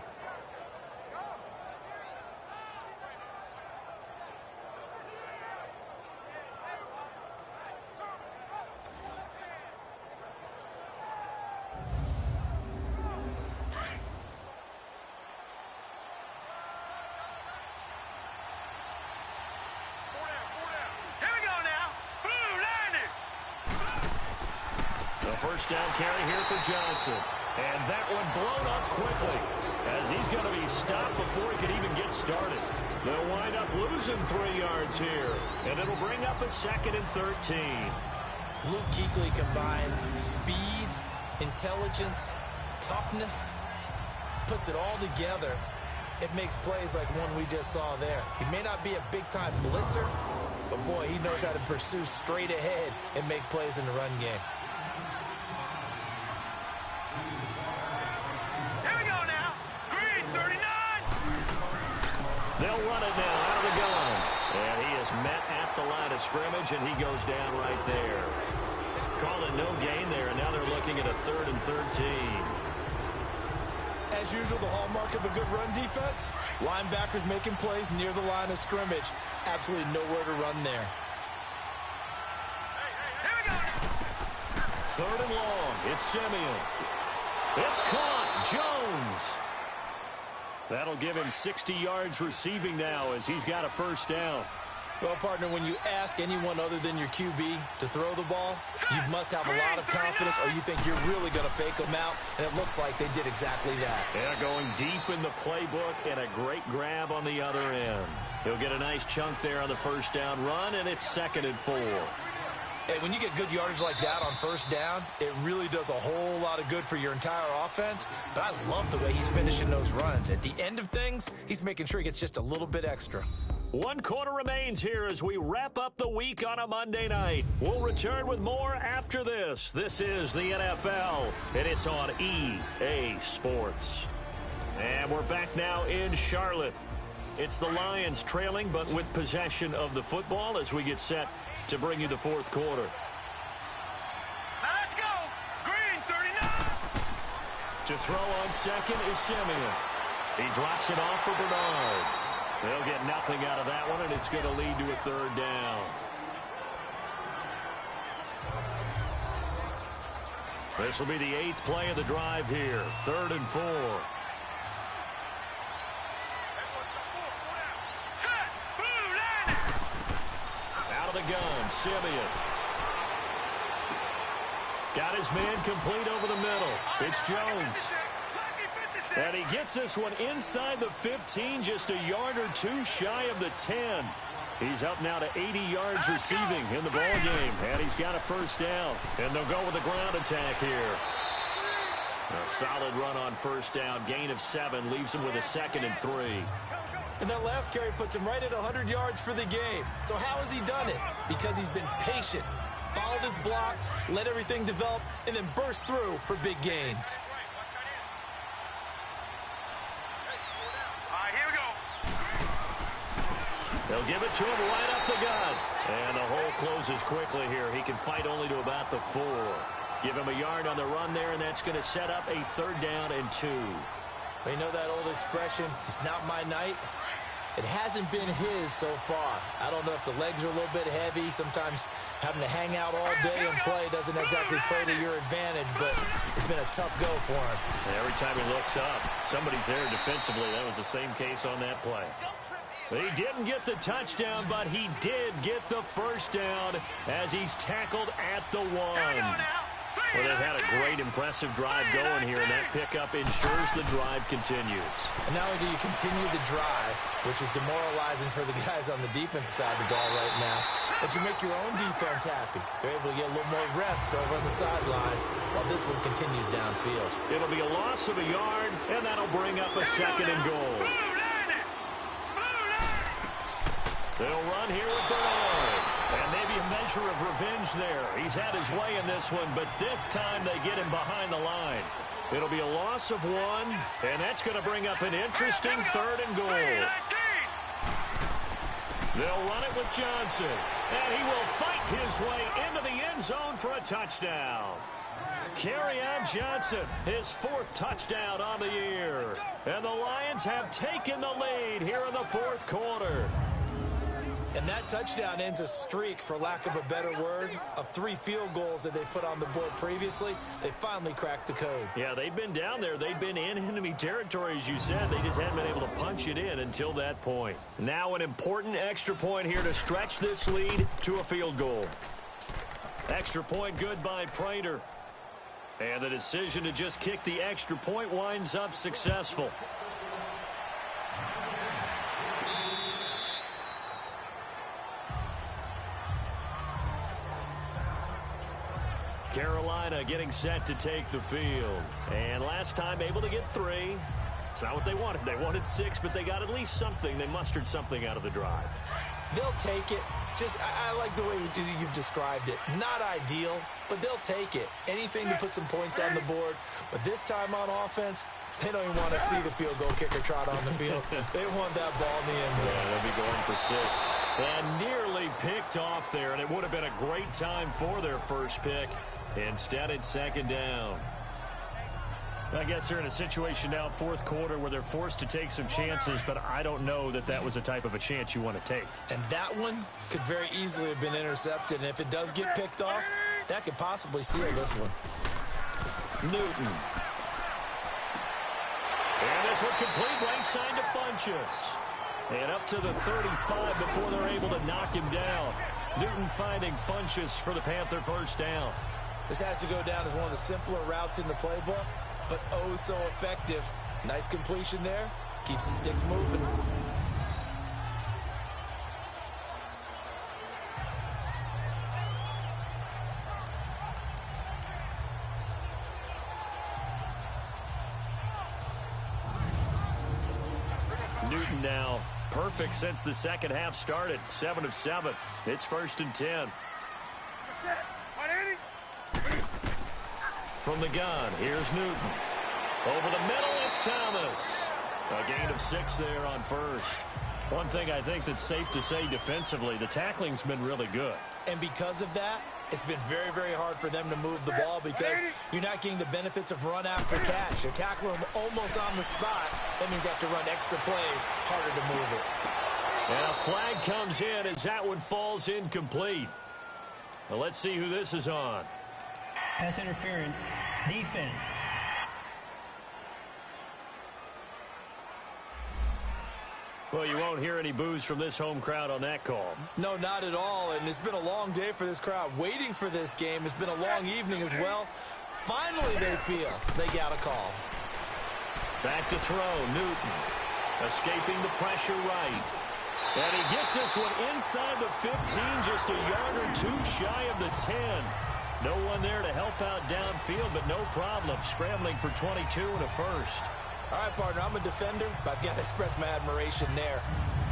First down carry here for Johnson. And that one blown up quickly as he's going to be stopped before he can even get started. They'll wind up losing 3 yards here. And it'll bring up a 2nd and 13. Luke Kuechly combines speed, intelligence, toughness, puts it all together. It makes plays like one we just saw there. He may not be a big-time blitzer, but boy, he knows how to pursue straight ahead and make plays in the run game. They'll run it now out of the gun. And he is met at the line of scrimmage, and he goes down right there. Call it no gain there, and now they're looking at a 3rd and 13. As usual, the hallmark of a good run defense, linebackers making plays near the line of scrimmage. Absolutely nowhere to run there. Here we go. 3rd and long. It's Simeon. It's caught. Jones. That'll give him 60 yards receiving now as he's got a 1st down. Well, partner, when you ask anyone other than your QB to throw the ball, you must have a lot of confidence or you think you're really going to fake them out, and it looks like they did exactly that. Yeah, going deep in the playbook and a great grab on the other end. He'll get a nice chunk there on the 1st down run, and it's 2nd and 4. Hey, when you get good yardage like that on 1st down, it really does a whole lot of good for your entire offense. But I love the way he's finishing those runs. At the end of things, he's making sure he gets just a little bit extra. 1 quarter remains here as we wrap up the week on a Monday night. We'll return with more after this. This is the NFL, and it's on EA Sports. And we're back now in Charlotte. It's the Lions trailing, but with possession of the football as we get set to bring you the 4th quarter. Now let's go. Green 39. To throw on 2nd is Simeon. He drops it off for Bernard. They'll get nothing out of that one, and it's going to lead to a 3rd down. This will be the 8th play of the drive here. 3rd and 4. Out of the gun, Simeon. Got his man complete over the middle. It's Jones. And he gets this one inside the 15, just a yard or 2 shy of the 10. He's up now to 80 yards receiving in the ball game, and he's got a 1st down. And they'll go with the ground attack here. A solid run on 1st down, gain of 7, leaves him with a 2nd and 3. And that last carry puts him right at 100 yards for the game. So how has he done it? Because he's been patient, followed his blocks, let everything develop, and then burst through for big gains. All right, here we go. They'll give it to him right up the gut. And the hole closes quickly here. He can fight only to about the 4. Give him a yard on the run there, and that's going to set up a 3rd down and 2. Well, you know that old expression, it's not my night? It hasn't been his so far. I don't know if the legs are a little bit heavy. Sometimes having to hang out all day and play doesn't exactly play to your advantage, but it's been a tough go for him. And every time he looks up, somebody's there defensively. That was the same case on that play. He didn't get the touchdown, but he did get the 1st down as he's tackled at the 1. Well, they've had a great, impressive drive going here, and that pickup ensures the drive continues. And not only do you continue the drive, which is demoralizing for the guys on the defensive side of the ball right now, but you make your own defense happy. They're able to get a little more rest over on the sidelines while this one continues downfield. It'll be a loss of a yard, and that'll bring up a 2nd and goal. They'll run here with Bernard. And maybe a measure of revenge there. He's had his way in this one, but this time they get him behind the line. It'll be a loss of 1, and that's going to bring up an interesting 3rd and goal. They'll run it with Johnson, and he will fight his way into the end zone for a touchdown. Kerryon Johnson, his 4th touchdown on the year. And the Lions have taken the lead here in the 4th quarter. And that touchdown ends a streak, for lack of a better word, of 3 field goals that they put on the board previously. They finally cracked the code. Yeah, they've been down there. They've been in enemy territory, as you said. They just hadn't been able to punch it in until that point. Now an important extra point here to stretch this lead to a field goal. Extra point good by Prater. And the decision to just kick the extra point winds up successful. Carolina getting set to take the field. And last time able to get 3. It's not what they wanted. They wanted 6, but they got at least something. They mustered something out of the drive. They'll take it. I like the way you've described it. Not ideal, but they'll take it. Anything to put some points on the board. But this time on offense, they don't even want to see the field goal kicker trot on the field. They want that ball in the end zone. Yeah, they'll be going for 6. And nearly picked off there, and it would have been a great time for their first pick. Instead, it's 2nd down. I guess they're in a situation now, 4th quarter, where they're forced to take some chances, but I don't know that that was the type of a chance you want to take. And that one could very easily have been intercepted, and if it does get picked off, that could possibly seal this one. Newton. And this one complete, right side to Funchess. And up to the 35 before they're able to knock him down. Newton finding Funchess for the Panther 1st down. This has to go down as one of the simpler routes in the playbook, but oh so effective. Nice completion there. Keeps the sticks moving. Newton now perfect since the 2nd half started. 7 of 7. It's 1st and 10. From the gun, here's Newton. Over the middle, it's Thomas. A gain of 6 there on 1st. One thing I think that's safe to say defensively, the tackling's been really good. And because of that, it's been very, very hard for them to move the ball because you're not getting the benefits of run after catch. You're tackling them almost on the spot. That means you have to run extra plays, harder to move it. And a flag comes in as that one falls incomplete. Well, let's see who this is on. Pass interference. Defense. Well, you won't hear any boos from this home crowd on that call. No, not at all. And it's been a long day for this crowd waiting for this game. It's been a long evening as well. Finally, they feel they got a call. Back to throw. Newton escaping the pressure right. And he gets this one inside the 15, just a yard or 2 shy of the 10. No one there to help out downfield, but no problem. Scrambling for 22 and a 1st. All right, partner, I'm a defender, but I've got to express my admiration there.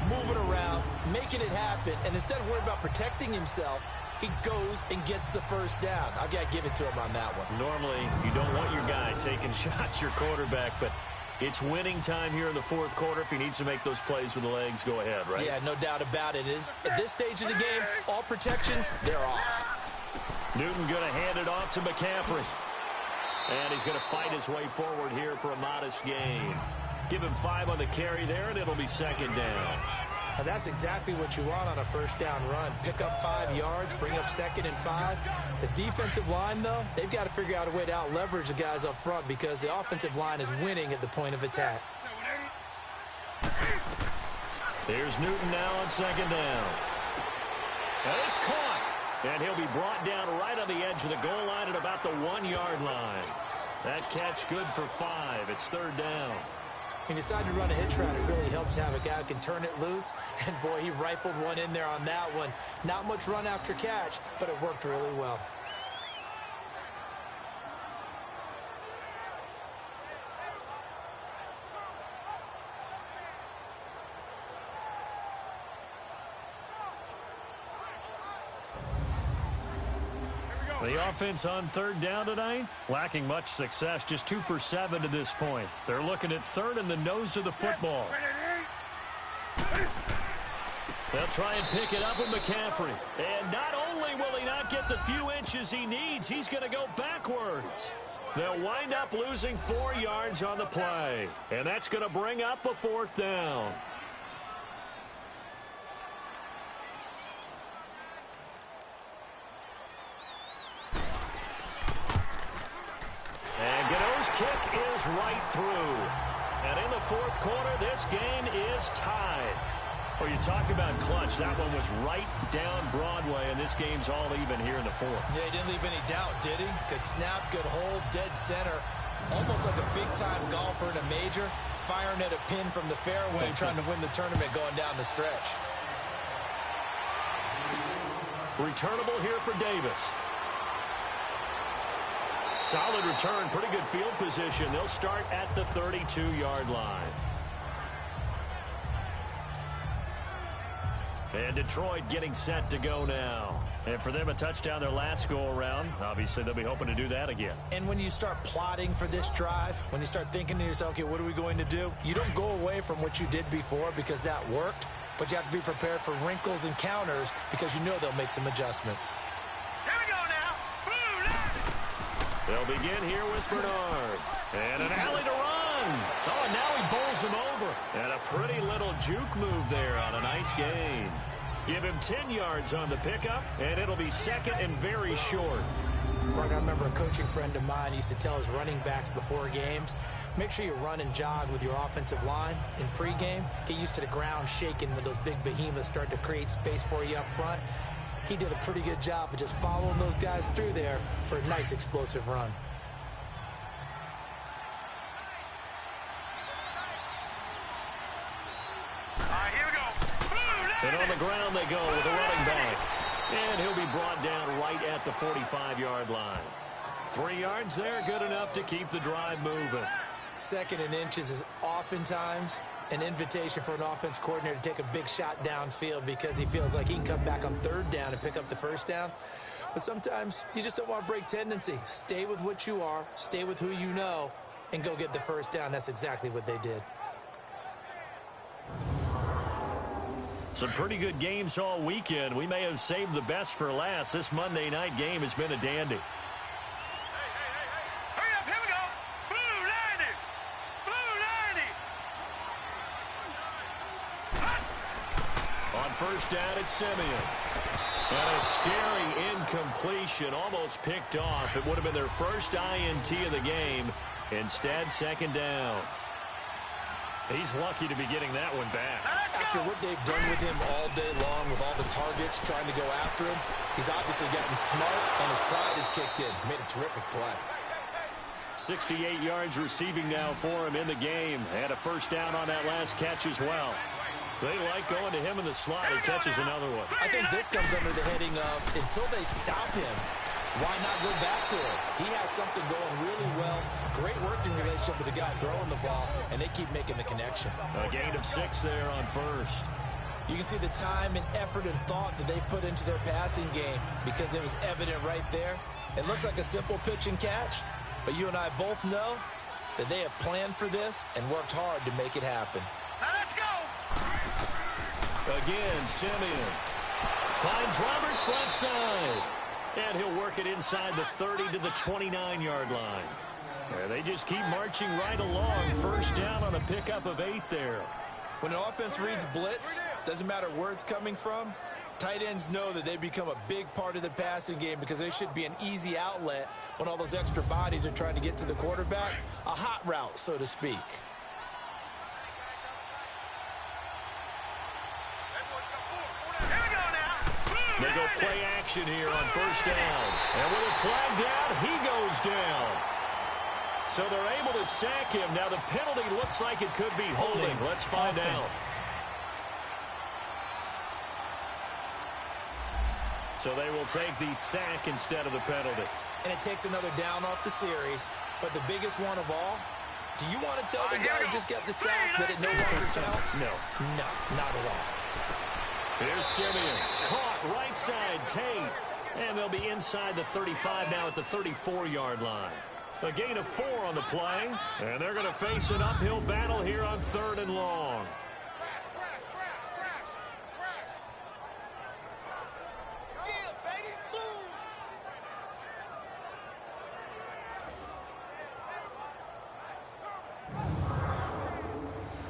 Moving around, making it happen, and instead of worrying about protecting himself, he goes and gets the first down. I've got to give it to him on that one. Normally, you don't want your guy taking shots, your quarterback, but it's winning time here in the fourth quarter. If he needs to make those plays with the legs, go ahead, right? Yeah, no doubt about it. At this stage of the game, all protections, they're off. Newton going to hand it off to McCaffrey. And he's going to fight his way forward here for a modest gain. Give him 5 on the carry there, and it'll be second down. Now that's exactly what you want on a first down run. Pick up 5 yards, bring up 2nd and 5. The defensive line, though, they've got to figure out a way to out-leverage the guys up front because the offensive line is winning at the point of attack. Here's Newton now on second down. And it's caught. And he'll be brought down right on the edge of the goal line at about the 1-yard line. That catch good for 5. It's third down. He decided to run a hitch route. It really helped to have a guy who can turn it loose. And, boy, he rifled one in there on that one. Not much run after catch, but it worked really well. The offense on third down tonight, lacking much success, just 2 for 7 to this point. They're looking at third in the nose of the football. They'll try and pick it up with McCaffrey. And not only will he not get the few inches he needs, he's going to go backwards. They'll wind up losing 4 yards on the play. And that's going to bring up a 4th down. And Gano's kick is right through. And in the fourth quarter, this game is tied. Well, you talk about clutch. That one was right down Broadway, and this game's all even here in the fourth. Yeah, he didn't leave any doubt, did he? Good snap, good hold, dead center. Almost like a big-time golfer in a major, firing at a pin from the fairway, trying to win the tournament going down the stretch. Returnable here for Davis. Solid return, pretty good field position. They'll start at the 32-yard line. And Detroit getting set to go now. And for them, a touchdown their last go-around. Obviously, they'll be hoping to do that again. And when you start plotting for this drive, when you start thinking to yourself, okay, what are we going to do? You don't go away from what you did before because that worked, but you have to be prepared for wrinkles and counters because you know they'll make some adjustments. They'll begin here with Bernard. And an alley to run. Oh, and now he bowls him over. And a pretty little juke move there on a nice gain. Give him 10 yards on the pickup, and it'll be second and very short. Bart, I remember a coaching friend of mine used to tell his running backs before games, make sure you run and jog with your offensive line in pregame. Get used to the ground shaking when those big behemoths start to create space for you up front. He did a pretty good job of just following those guys through there for a nice explosive run. Here we go. And on the ground they go with the running back. And he'll be brought down right at the 45-yard line. 3 yards there, good enough to keep the drive moving. 2nd and inches is oftentimes an invitation for an offense coordinator to take a big shot downfield because he feels like he can come back on 3rd down and pick up the 1st down. But sometimes you just don't want to break tendency. Stay with what you are, stay with who you know, and go get the 1st down. That's exactly what they did. Some pretty good games all weekend. We may have saved the best for last. This Monday night game has been a dandy. First down at Simeon. And a scary incompletion, almost picked off. It would have been their first INT of the game. Instead, 2nd down. He's lucky to be getting that one back. After what they've done with him all day long, with all the targets trying to go after him, he's obviously gotten smart, and his pride is kicked in. Made a terrific play. 68 yards receiving now for him in the game. And a first down on that last catch as well. They like going to him in the slot. He catches another one. I think this comes under the heading of until they stop him, why not go back to him? He has something going really well. Great working relationship with the guy throwing the ball, and they keep making the connection. A gain of 6 there on first. You can see the time and effort and thought that they put into their passing game because it was evident right there. It looks like a simple pitch and catch, but you and I both know that they have planned for this and worked hard to make it happen. Now let's go. Again, Simeon finds Roberts left side. And he'll work it inside the 30 to the 29-yard line. And they just keep marching right along. First down on a pickup of 8 there. When an offense reads blitz, doesn't matter where it's coming from, tight ends know that they become a big part of the passing game because they should be an easy outlet when all those extra bodies are trying to get to the quarterback. A hot route, so to speak. They go play action here on first down. And with a flag down, he goes down. So they're able to sack him. Now the penalty looks like it could be holding. Let's find out. So they will take the sack instead of the penalty. And it takes another down off the series. But the biggest one of all, do you want to tell the guy who just got the sack that it no longer counts? No. No, not at all. Here's Simeon. Caught right side, Tate. And they'll be inside the 35 now at the 34-yard line. A gain of 4 on the play. And they're going to face an uphill battle here on 3rd and long.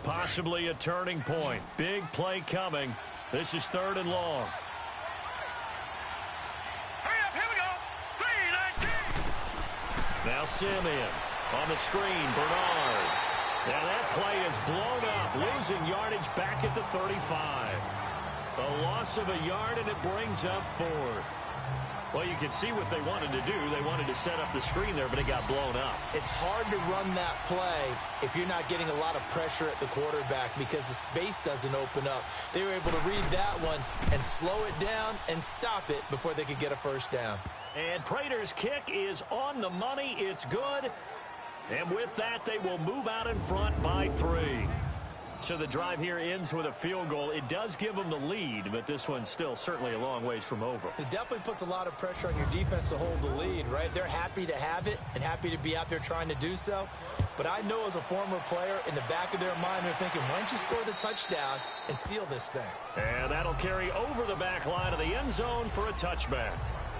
Possibly a turning point. Big play coming. This is 3rd and long. Hurry up, here we go. 3-19. Now Simeon on the screen. Bernard. Now that play is blown up. Losing yardage back at the 35. A loss of a yard, and it brings up 4th. Well, you can see what they wanted to do. They wanted to set up the screen there, but it got blown up. It's hard to run that play if you're not getting a lot of pressure at the quarterback because the space doesn't open up. They were able to read that one and slow it down and stop it before they could get a first down. And Prater's kick is on the money. It's good. And with that, they will move out in front by 3. So the drive here ends with a field goal. It does give them the lead, but this one's still certainly a long ways from over. It definitely puts a lot of pressure on your defense to hold the lead, right? They're happy to have it and happy to be out there trying to do so. But I know as a former player, in the back of their mind, they're thinking, why don't you score the touchdown and seal this thing? And that'll carry over the back line of the end zone for a touchback.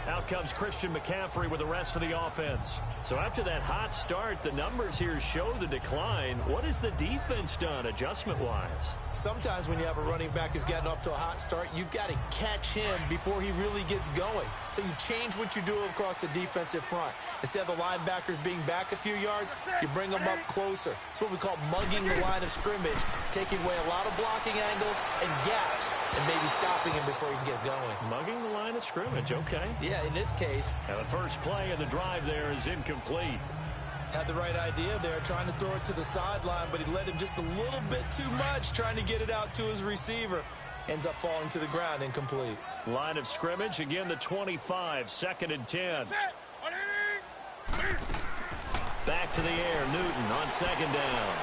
Out comes Christian McCaffrey with the rest of the offense. So after that hot start, the numbers here show the decline. What has the defense done adjustment-wise? Sometimes when you have a running back who's gotten off to a hot start, you've got to catch him before he really gets going. So you change what you do across the defensive front. Instead of the linebackers being back a few yards, you bring them up closer. It's what we call mugging the line of scrimmage, taking away a lot of blocking angles and gaps and maybe stopping him before he can get going. Mugging the line of scrimmage, okay. Yeah, in this case. And the first play of the drive there is incomplete. Had the right idea there, trying to throw it to the sideline, but he led him just a little bit too much, trying to get it out to his receiver. Ends up falling to the ground, incomplete. Line of scrimmage, again the 25, 2nd and 10. Back to the air, Newton on 2nd down.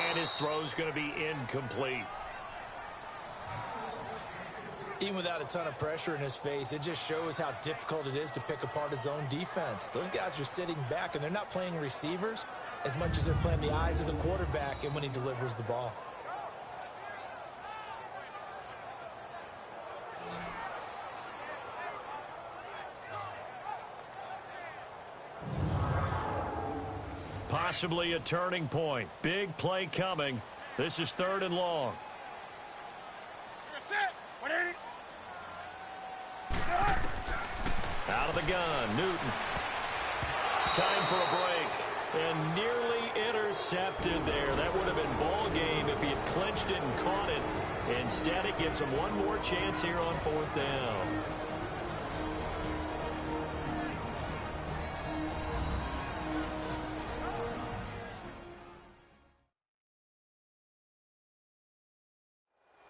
And his throw's going to be incomplete. Even without a ton of pressure in his face, it just shows how difficult it is to pick apart his own defense. Those guys are sitting back, and they're not playing receivers as much as they're playing the eyes of the quarterback and when he delivers the ball. Possibly a turning point. Big play coming. This is 3rd and long. Out of the gun, Newton. Time for a break. And nearly intercepted there. That would have been ball game if he had clinched it and caught it. Instead, it gives him one more chance here on 4th down.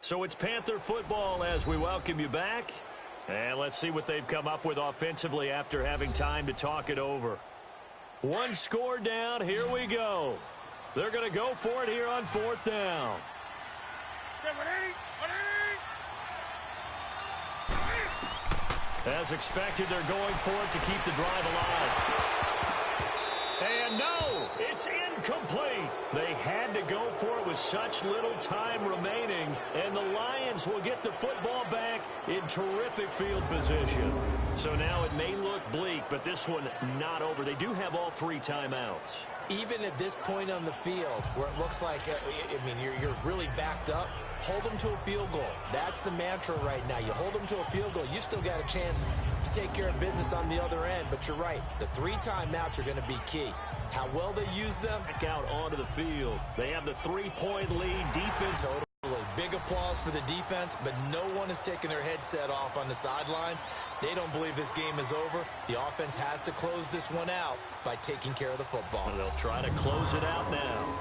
So it's Panther football as we welcome you back. And let's see what they've come up with offensively after having time to talk it over. One score down. Here we go. They're going to go for it here on 4th down. As expected, they're going for it to keep the drive alive. And no, it's incomplete. They had to go for it with such little time remaining. And the Lions will get the football back in terrific field position. So now it may look bleak, but this one not over. They do have all 3 timeouts. Even at this point on the field where it looks like, you're really backed up, hold them to a field goal. That's the mantra right now. You hold them to a field goal. You still got a chance to take care of business on the other end. But you're right. The 3 timeouts are going to be key. How well they use them. Back out onto the field. They have the 3-point lead. Defense. Totally. Big applause for the defense, but no one is taking their headset off on the sidelines. They don't believe this game is over. The offense has to close this one out by taking care of the football. And they'll try to close it out now.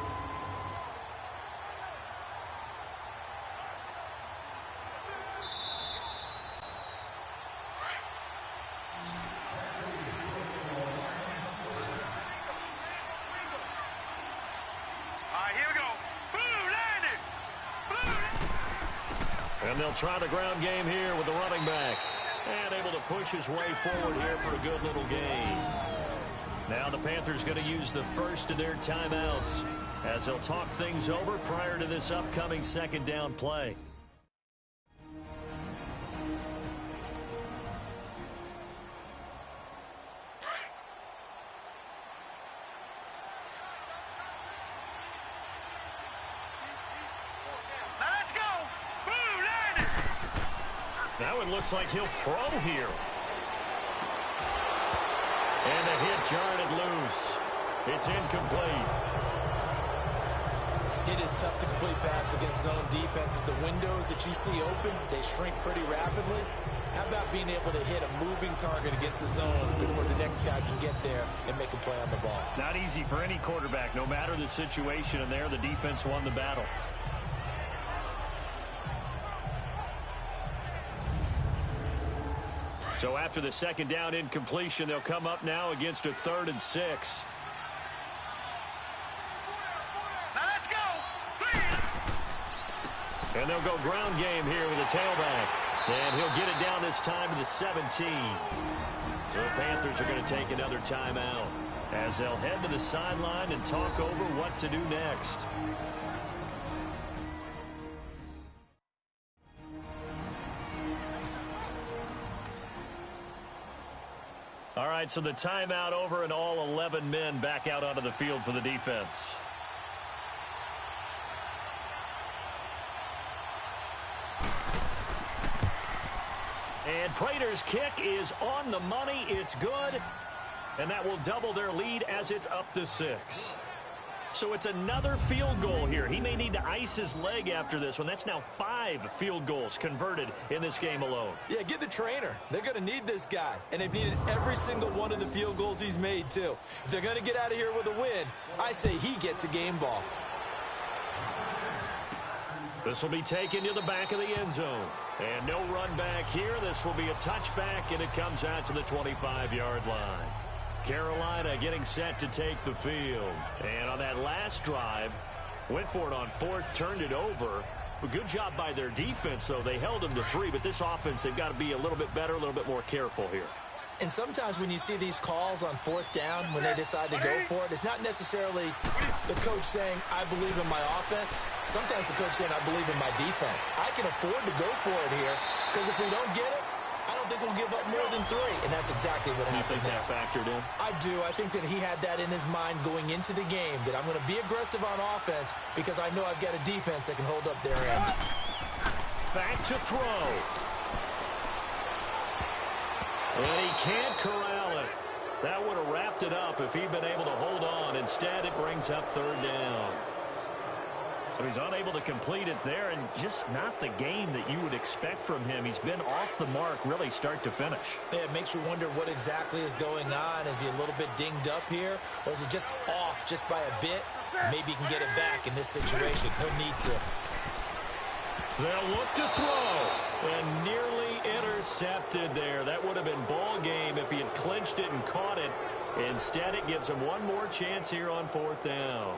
And they'll try the ground game here with the running back. And able to push his way forward here for a good little gain. Now the Panthers going to use the first of their timeouts as they'll talk things over prior to this upcoming 2nd down play. Now it looks like he'll throw here. And the hit jarred it loose. It's incomplete. It is tough to complete pass against zone defenses. The windows that you see open, they shrink pretty rapidly. How about being able to hit a moving target against a zone before the next guy can get there and make a play on the ball? Not easy for any quarterback, no matter the situation. And there, the defense won the battle. So after the 2nd down incompletion, they'll come up now against a 3rd and 6. Now let's go. And they'll go ground game here with a tailback. And he'll get it down this time to the 17. The Panthers are going to take another timeout as they'll head to the sideline and talk over what to do next. All right, so the timeout over and all 11 men back out onto the field for the defense. And Prater's kick is on the money. It's good. And that will double their lead as it's up to 6. So it's another field goal here. He may need to ice his leg after this one. That's now 5 field goals converted in this game alone. Yeah, get the trainer. They're going to need this guy. And they've needed every single one of the field goals he's made, too. If they're going to get out of here with a win, I say he gets a game ball. This will be taken to the back of the end zone. And no run back here. This will be a touchback, and it comes out to the 25-yard line. Carolina getting set to take the field. And on that last drive, went for it on 4th, turned it over. A good job by their defense, though. They held them to 3, but this offense, they've got to be a little bit better, a little bit more careful here. And sometimes when you see these calls on 4th down, when they decide to go for it, it's not necessarily the coach saying, I believe in my offense. Sometimes the coach saying, I believe in my defense. I can afford to go for it here because if we don't get it, I don't think we'll give up more than 3, and that's exactly what happened. You think that factored in? I do. I think that he had that in his mind going into the game, that I'm going to be aggressive on offense because I know I've got a defense that can hold up their end. Back to throw. And he can't corral it. That would have wrapped it up if he'd been able to hold on. Instead, it brings up 3rd down. So he's unable to complete it there, and just not the game that you would expect from him. He's been off the mark really start to finish. Yeah, it makes you wonder what exactly is going on. Is he a little bit dinged up here, or is he just off just by a bit? Maybe he can get it back in this situation. He'll need to. They'll look to throw, and nearly intercepted there. That would have been ball game if he had clinched it and caught it. Instead, it gives him one more chance here on 4th down.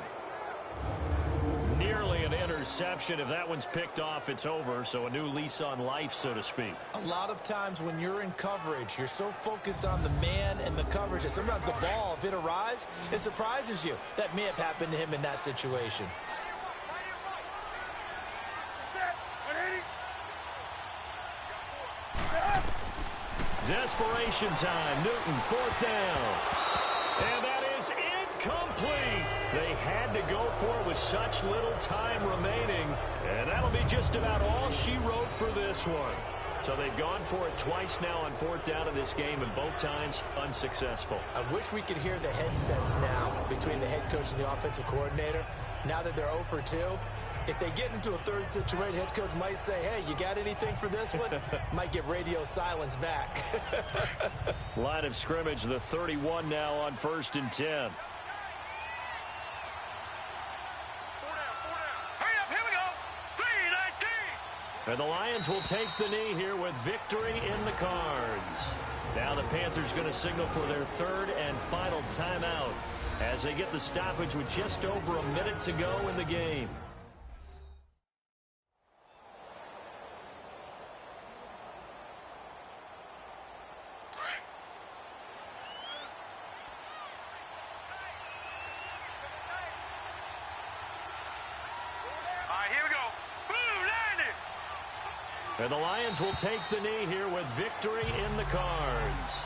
Nearly an interception. If that one's picked off, it's over. So a new lease on life, so to speak. A lot of times when you're in coverage, you're so focused on the man and the coverage that sometimes the ball, if it arrives, it surprises you. That may have happened to him in that situation. Desperation time. Newton, 4th down. And that is incomplete. They had to go for it with such little time remaining. And that'll be just about all she wrote for this one. So they've gone for it twice now on 4th down in this game, and both times unsuccessful. I wish we could hear the headsets now between the head coach and the offensive coordinator. Now that they're 0 for 2, if they get into a third situation, head coach might say, hey, you got anything for this one? Might give radio silence back. Line of scrimmage, the 31 now on 1st and 10. Hurry up, here we go. 3-19. And the Lions will take the knee here with victory in the cards. Now the Panthers going to signal for their 3rd and final timeout as they get the stoppage with just over a minute to go in the game. Here we go. Blue 90. And the Lions will take the knee here with victory in the cards.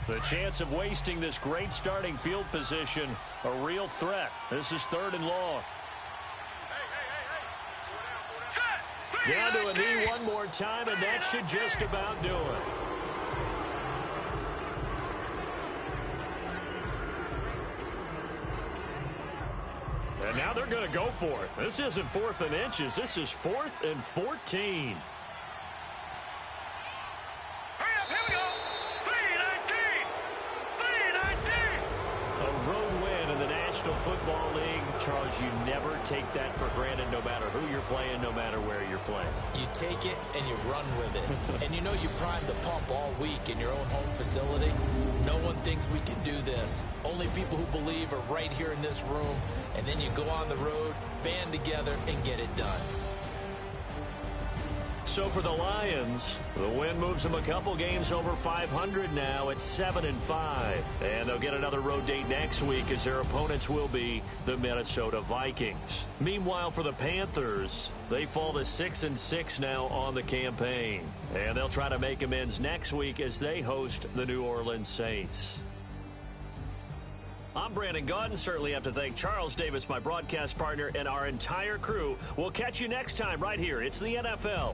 The chance of wasting this great starting field position, a real threat. This is 3rd and long. Down to a knee one more time, and that should just about do it. And now they're going to go for it. This isn't 4th and inches. This is 4th and 14. Hurry up, here we go. 3-19. 3-19. A road win in the National Football League. Charles, you never take that for granted no matter who you're playing, no matter where you're playing. You take it and you run with it. And you know you primed the pump all week in your own home facility. No one thinks we can do this. Only people who believe are right here in this room. And then you go on the road, band together, and get it done. So for the Lions, the win moves them a couple games over 500 now at 7-5. And they'll get another road date next week as their opponents will be the Minnesota Vikings. Meanwhile, for the Panthers, they fall to 6-6 now on the campaign. And they'll try to make amends next week as they host the New Orleans Saints. I'm Brandon Gaudin. Certainly have to thank Charles Davis, my broadcast partner, and our entire crew. We'll catch you next time right here. It's the NFL.